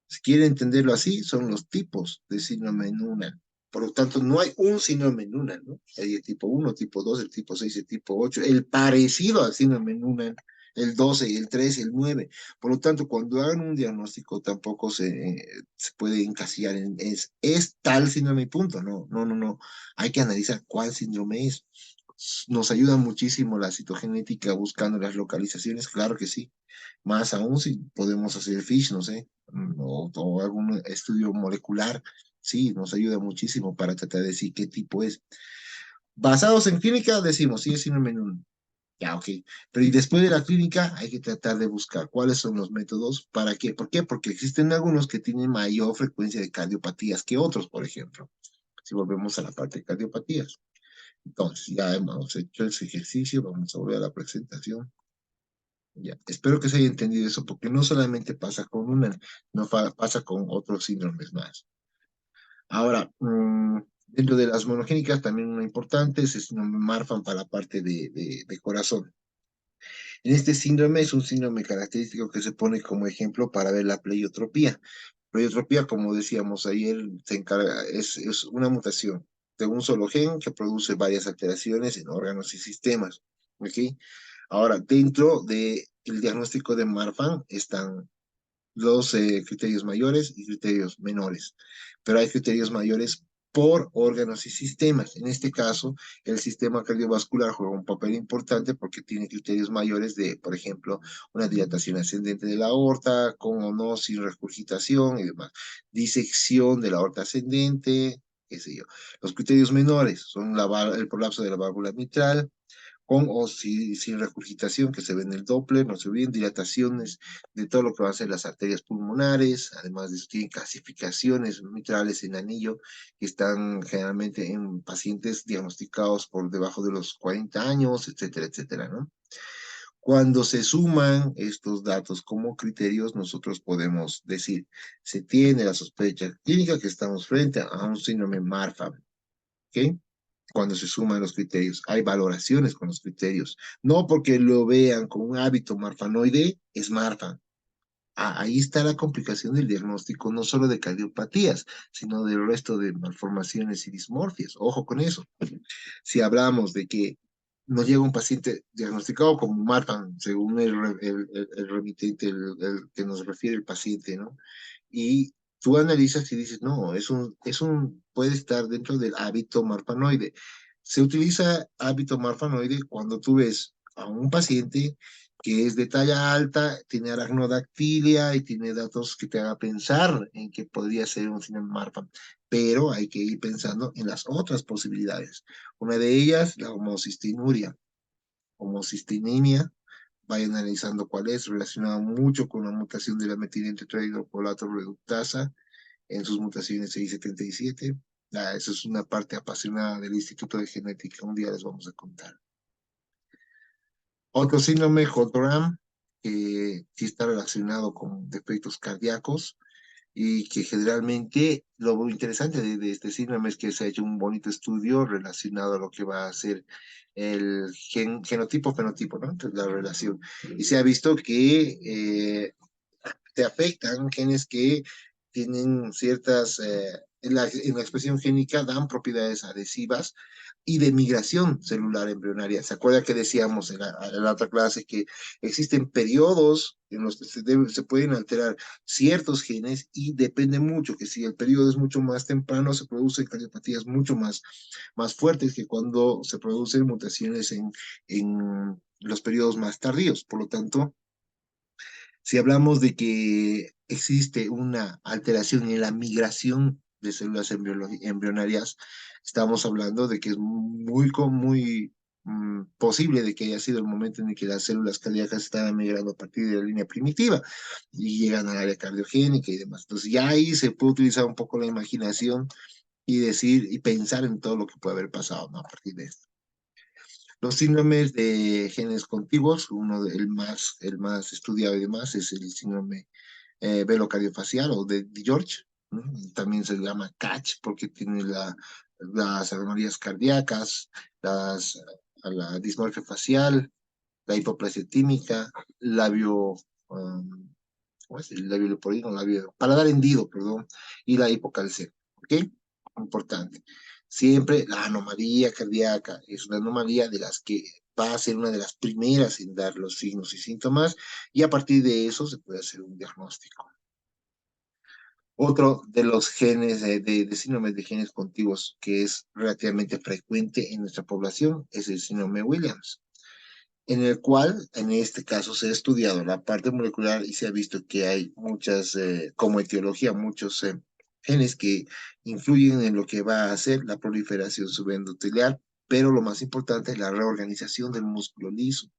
Si quiere entenderlo así, son los tipos de síndrome Noonan. Por lo tanto, no hay un síndrome Noonan, ¿no? Hay el tipo 1, tipo 2, el tipo 6, el tipo 8, el parecido al síndrome Noonan, el 12, el 13, el 9. Por lo tanto, cuando hagan un diagnóstico, tampoco se puede encasillar en es tal síndrome y punto. No, no, no, no. Hay que analizar cuál síndrome es. Nos ayuda muchísimo la citogenética buscando las localizaciones, claro que sí. Más aún si podemos hacer FISH, no sé, o algún estudio molecular, sí, nos ayuda muchísimo para tratar de decir qué tipo es. Basados en clínica, decimos, sí, es síndrome Noonan. Ya, ok. Pero y después de la clínica hay que tratar de buscar cuáles son los métodos, ¿para qué? ¿Por qué? Porque existen algunos que tienen mayor frecuencia de cardiopatías que otros, por ejemplo. Si volvemos a la parte de cardiopatías. Entonces, ya hemos hecho ese ejercicio, vamos a volver a la presentación. Ya, espero que se haya entendido eso, porque no solamente pasa con una, no pasa con otros síndromes más. Ahora, dentro de las monogénicas, también una importante es el síndrome Marfan para la parte de corazón. En este síndrome es un síndrome característico que se pone como ejemplo para ver la pleiotropía. Pleiotropía, como decíamos ayer, es una mutación de un solo gen que produce varias alteraciones en órganos y sistemas. ¿Ok? Ahora, dentro del diagnóstico de Marfan están los criterios mayores y criterios menores, pero hay criterios mayores por órganos y sistemas. En este caso, el sistema cardiovascular juega un papel importante porque tiene criterios mayores de, por ejemplo, una dilatación ascendente de la aorta, con o no, sin regurgitación y demás. Disección de la aorta ascendente, qué sé yo. Los criterios menores son el prolapso de la válvula mitral, con o sin regurgitación que se ve en el Doppler, no se olviden dilataciones de todo lo que van a ser las arterias pulmonares, además de eso tienen calcificaciones mitrales en anillo que están generalmente en pacientes diagnosticados por debajo de los 40 años, etcétera, etcétera, ¿no? Cuando se suman estos datos como criterios, nosotros podemos decir, se tiene la sospecha clínica que estamos frente a un síndrome Marfan, ¿ok? Cuando se suman los criterios. Hay valoraciones con los criterios. No porque lo vean con un hábito marfanoide, es Marfan. Ahí está la complicación del diagnóstico, no solo de cardiopatías, sino del resto de malformaciones y dismorfias. Ojo con eso. Si hablamos de que nos llega un paciente diagnosticado como Marfan, según el remitente, el que nos refiere el paciente, ¿no? Y tú analizas y dices, no, puede estar dentro del hábito marfanoide. Se utiliza hábito marfanoide cuando tú ves a un paciente que es de talla alta, tiene aracnodactilia y tiene datos que te hagan pensar en que podría ser un síndrome Marfan, pero hay que ir pensando en las otras posibilidades. Una de ellas, la homocistinuria, homocistinemia, vayan analizando cuál es, relacionado mucho con la mutación de la metilhidroxidorolato reductasa en sus mutaciones 677. Esa es una parte apasionada del Instituto de Genética. Un día les vamos a contar. Otro síndrome, Holt-Oram, que sí está relacionado con defectos cardíacos y que generalmente lo interesante de este síndrome es que se ha hecho un bonito estudio relacionado a lo que va a ser el genotipo-fenotipo, ¿no? Entonces, la relación. Y se ha visto que te afectan genes que tienen ciertas, en la expresión génica dan propiedades adhesivas y de migración celular embrionaria. ¿Se acuerda que decíamos en la otra clase que existen periodos en los que se pueden alterar ciertos genes y depende mucho que si el periodo es mucho más temprano se producen cardiopatías mucho más fuertes que cuando se producen mutaciones en los periodos más tardíos. Por lo tanto, si hablamos de que existe una alteración en la migración de células embrionarias, estamos hablando de que es muy posible de que haya sido el momento en el que las células cardíacas estaban migrando a partir de la línea primitiva y llegan al área cardiogénica y demás. Entonces ya ahí se puede utilizar un poco la imaginación y decir y pensar en todo lo que puede haber pasado, ¿no? A partir de esto. Los síndromes de genes contiguos, el más estudiado y demás, es el síndrome velocardiofacial o de George, ¿no? También se llama CACH porque tiene las anomalías cardíacas, la dismorfia facial, la hipoplasia tímica, labio, ¿cómo es? El labio leporino, paladar hendido, perdón, y la hipocalcemia, ¿ok? Importante. Siempre la anomalía cardíaca es una anomalía de las que va a ser una de las primeras en dar los signos y síntomas, y a partir de eso se puede hacer un diagnóstico. Otro de los genes, de síndromes de genes contiguos que es relativamente frecuente en nuestra población es el síndrome Williams, en el cual, en este caso, se ha estudiado la parte molecular y se ha visto que hay muchas, como etiología, muchos genes que influyen en lo que va a hacer la proliferación subendotelionar, pero lo más importante es la reorganización del músculo liso.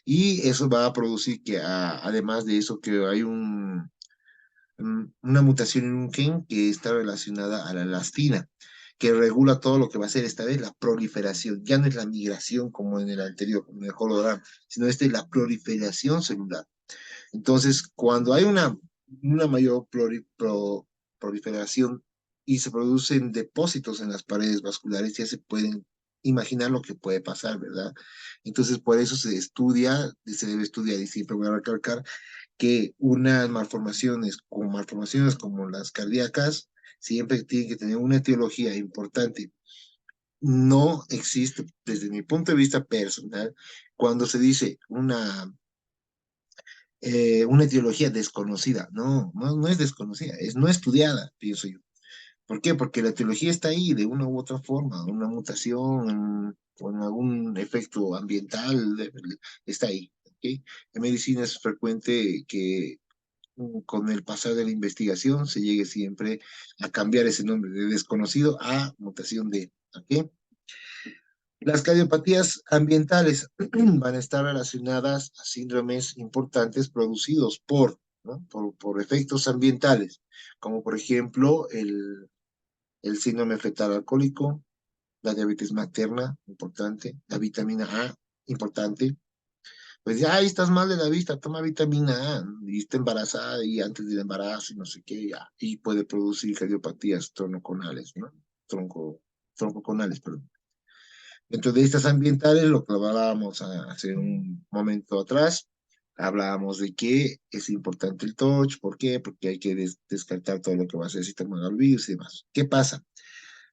Y eso va a producir que, además de eso, que hay una mutación en un gen que está relacionada a la elastina, que regula todo lo que va a ser esta vez la proliferación. Ya no es la migración como en el anterior, como en el hologram, sino esta es la proliferación celular. Entonces, cuando hay una mayor proliferación y se producen depósitos en las paredes vasculares, ya se pueden imaginar lo que puede pasar, ¿verdad? Entonces, por eso se estudia, se debe estudiar, y siempre voy a recalcar que unas malformaciones como las cardíacas siempre tienen que tener una etiología importante. No existe, desde mi punto de vista personal, cuando se dice una etiología desconocida. No es desconocida, es no estudiada, pienso yo. ¿Por qué? Porque la etiología está ahí de una u otra forma, una mutación o en algún efecto ambiental, está ahí. ¿Okay? En medicina es frecuente que con el pasar de la investigación se llegue siempre a cambiar ese nombre de desconocido a mutación de. ¿Ok? Las cardiopatías ambientales van a estar relacionadas a síndromes importantes producidos ¿no? por efectos ambientales, como por ejemplo el síndrome fetal alcohólico, la diabetes materna, importante, la vitamina A, importante. Pues ya, ahí estás mal de la vista, toma vitamina A, y está embarazada y antes del embarazo y no sé qué, ya, y puede producir cardiopatías troncoconales, ¿no? Troncoconales, perdón. Dentro de estas ambientales, lo que hablábamos hace un momento atrás, hablábamos de que es importante el touch. ¿Por qué? Porque hay que descartar todo lo que va a ser citomegalovirus y demás. ¿Qué pasa?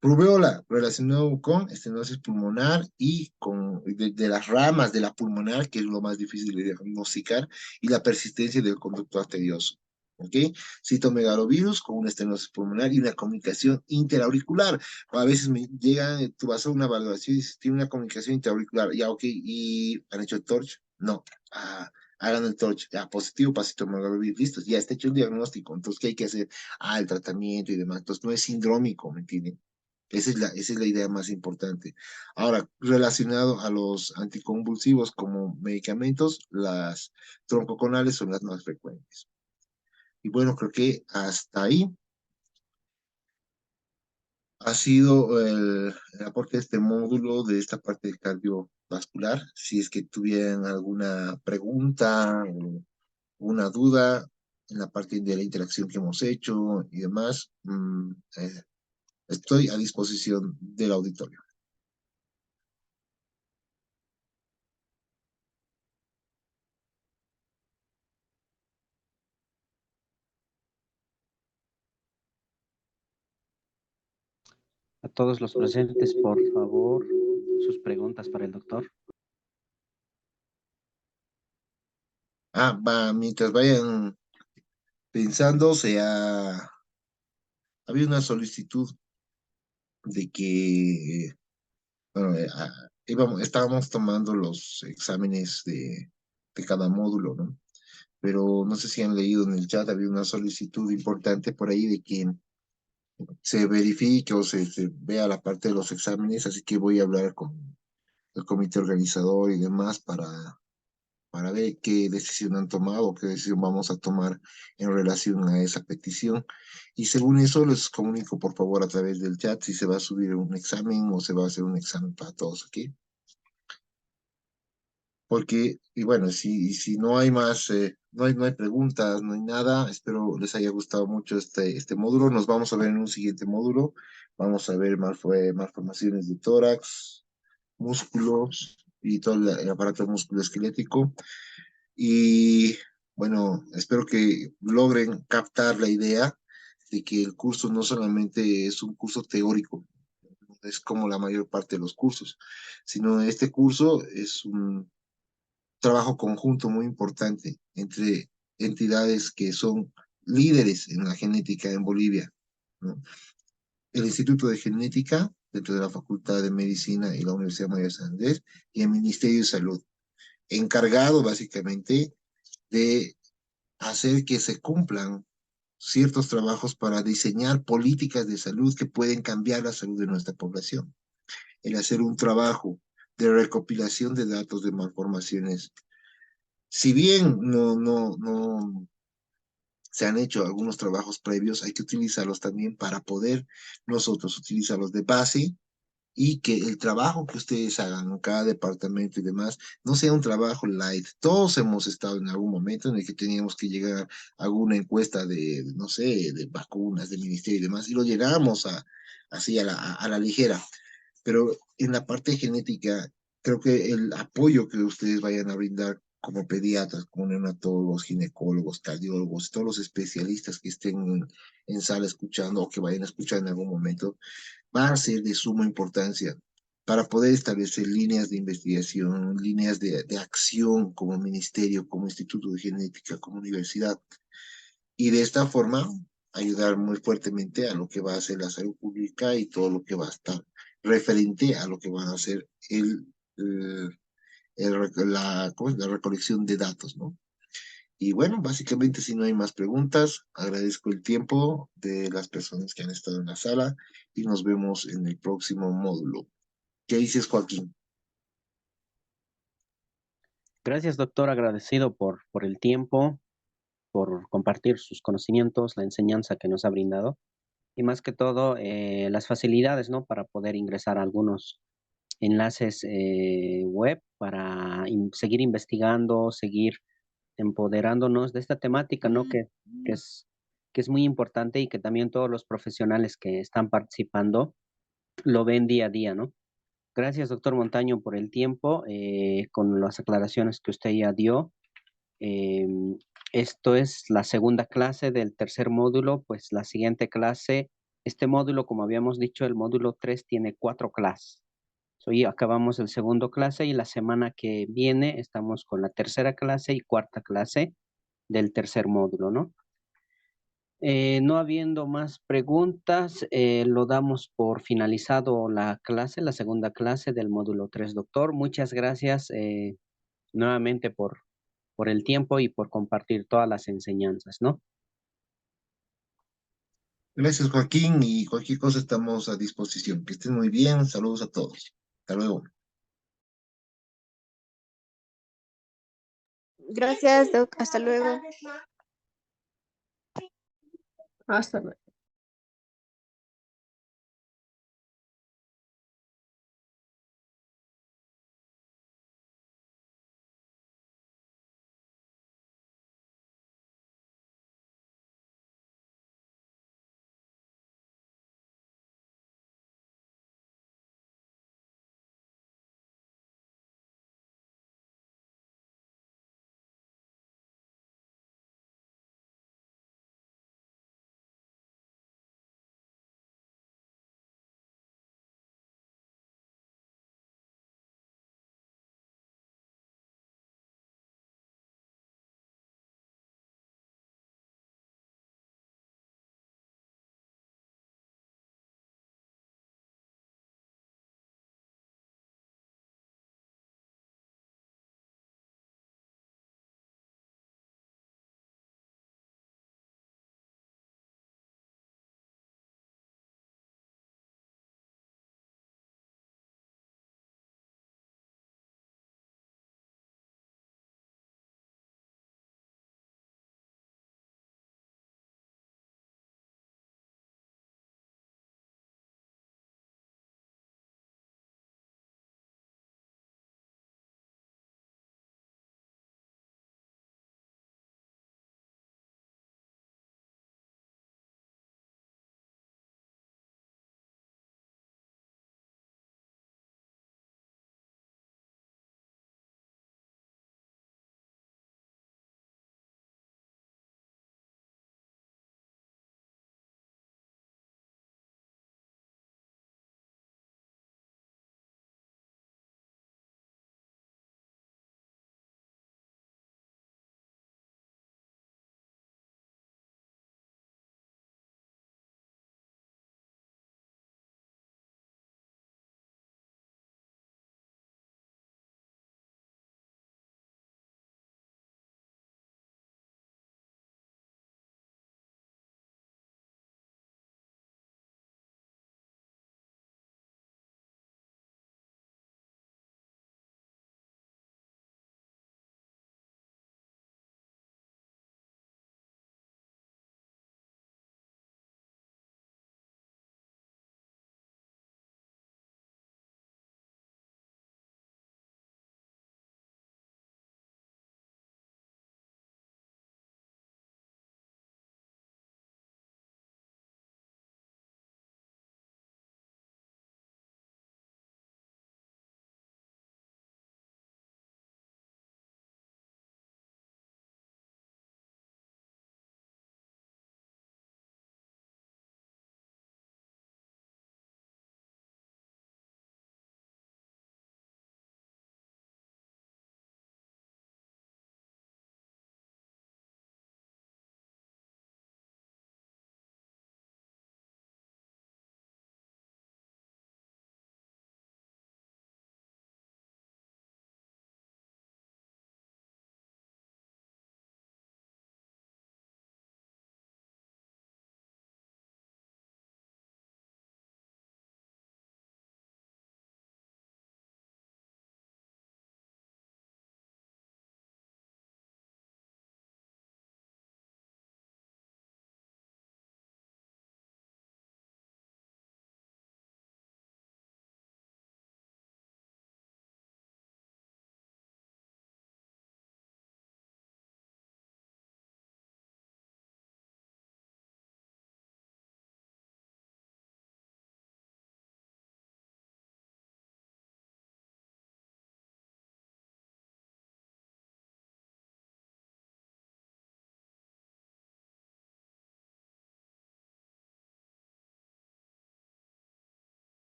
Rubéola relacionado con estenosis pulmonar y con de las ramas de la pulmonar, que es lo más difícil de diagnosticar, y la persistencia del conducto arterioso. ¿Ok? Citomegalovirus con una estenosis pulmonar y una comunicación interauricular. A veces me llegan, tú vas a hacer una valoración y dices, tiene una comunicación interauricular. Ya, ok, ¿y han hecho el torch? No. Hagan el torch, ya, positivo para citomegalovirus, listo, ya está hecho el diagnóstico. Entonces, ¿qué hay que hacer? El tratamiento y demás. Entonces, no es sindrómico, ¿me entienden? Esa es la idea más importante. Ahora, relacionado a los anticonvulsivos como medicamentos, las troncoconales son las más frecuentes. Y bueno, creo que hasta ahí ha sido el aporte de este módulo de esta parte de cardiovascular. Si es que tuvieran alguna pregunta o una duda en la parte de la interacción que hemos hecho y demás, estoy a disposición del auditorio. A todos los presentes, por favor, sus preguntas para el doctor. Mientras vayan pensando, había una solicitud de que, bueno, estábamos tomando los exámenes de cada módulo, ¿no? Pero no sé si han leído en el chat, había una solicitud importante por ahí de que se verifique o se vea la parte de los exámenes, así que voy a hablar con el comité organizador y demás para ver qué decisión han tomado, qué decisión vamos a tomar en relación a esa petición. Y según eso, les comunico por favor a través del chat si se va a subir un examen o se va a hacer un examen para todos aquí. Porque, y bueno, si no hay más, no hay preguntas, no hay nada, espero les haya gustado mucho este módulo. Nos vamos a ver en un siguiente módulo. Vamos a ver malformaciones de tórax, músculos y todo el aparato musculoesquelético. Y bueno, espero que logren captar la idea de que el curso no solamente es un curso teórico, es como la mayor parte de los cursos, sino este curso es un trabajo conjunto muy importante entre entidades que son líderes en la genética en Bolivia, ¿no? El Instituto de Genética, dentro de la Facultad de Medicina y la Universidad Mayor de San Andrés, y el Ministerio de Salud, encargado básicamente de hacer que se cumplan ciertos trabajos para diseñar políticas de salud que pueden cambiar la salud de nuestra población. El hacer un trabajo de recopilación de datos de malformaciones. Si bien no se han hecho algunos trabajos previos, hay que utilizarlos también para poder nosotros utilizarlos de base y que el trabajo que ustedes hagan en cada departamento y demás no sea un trabajo light. Todos hemos estado en algún momento en el que teníamos que llegar a alguna encuesta no sé, de vacunas, del ministerio y demás, y lo llegamos así a la ligera. Pero en la parte genética, creo que el apoyo que ustedes vayan a brindar como pediatras, como neonatólogos, ginecólogos, cardiólogos, todos los especialistas que estén en sala escuchando o que vayan a escuchar en algún momento, va a ser de suma importancia para poder establecer líneas de investigación, líneas de acción como ministerio, como instituto de genética, como universidad, y de esta forma ayudar muy fuertemente a lo que va a ser la salud pública y todo lo que va a estar referente a lo que van a ser ¿cómo es? La recolección de datos, ¿no? Y bueno, básicamente si no hay más preguntas, agradezco el tiempo de las personas que han estado en la sala y nos vemos en el próximo módulo. ¿Qué dices, Joaquín? Gracias, doctor, agradecido por el tiempo, por compartir sus conocimientos, la enseñanza que nos ha brindado y más que todo las facilidades, ¿no? Para poder ingresar a algunos enlaces web para seguir investigando, seguir empoderándonos de esta temática, ¿no? Que es, que es muy importante y que también todos los profesionales que están participando lo ven día a día, ¿no? Gracias, doctor Montaño, por el tiempo, con las aclaraciones que usted ya dio. Esto es la segunda clase del tercer módulo, pues la siguiente clase, este módulo, como habíamos dicho, el módulo 3 tiene 4 clases. Hoy acabamos el segundo clase y la semana que viene estamos con la tercera clase y cuarta clase del tercer módulo, ¿no? No habiendo más preguntas, lo damos por finalizado la clase, la segunda clase del módulo 3, doctor. Muchas gracias nuevamente por el tiempo y por compartir todas las enseñanzas, ¿no? Gracias, Joaquín, y cualquier cosa estamos a disposición. Que estén muy bien. Saludos a todos. Hasta luego. Gracias, Doc. Hasta luego. Hasta luego.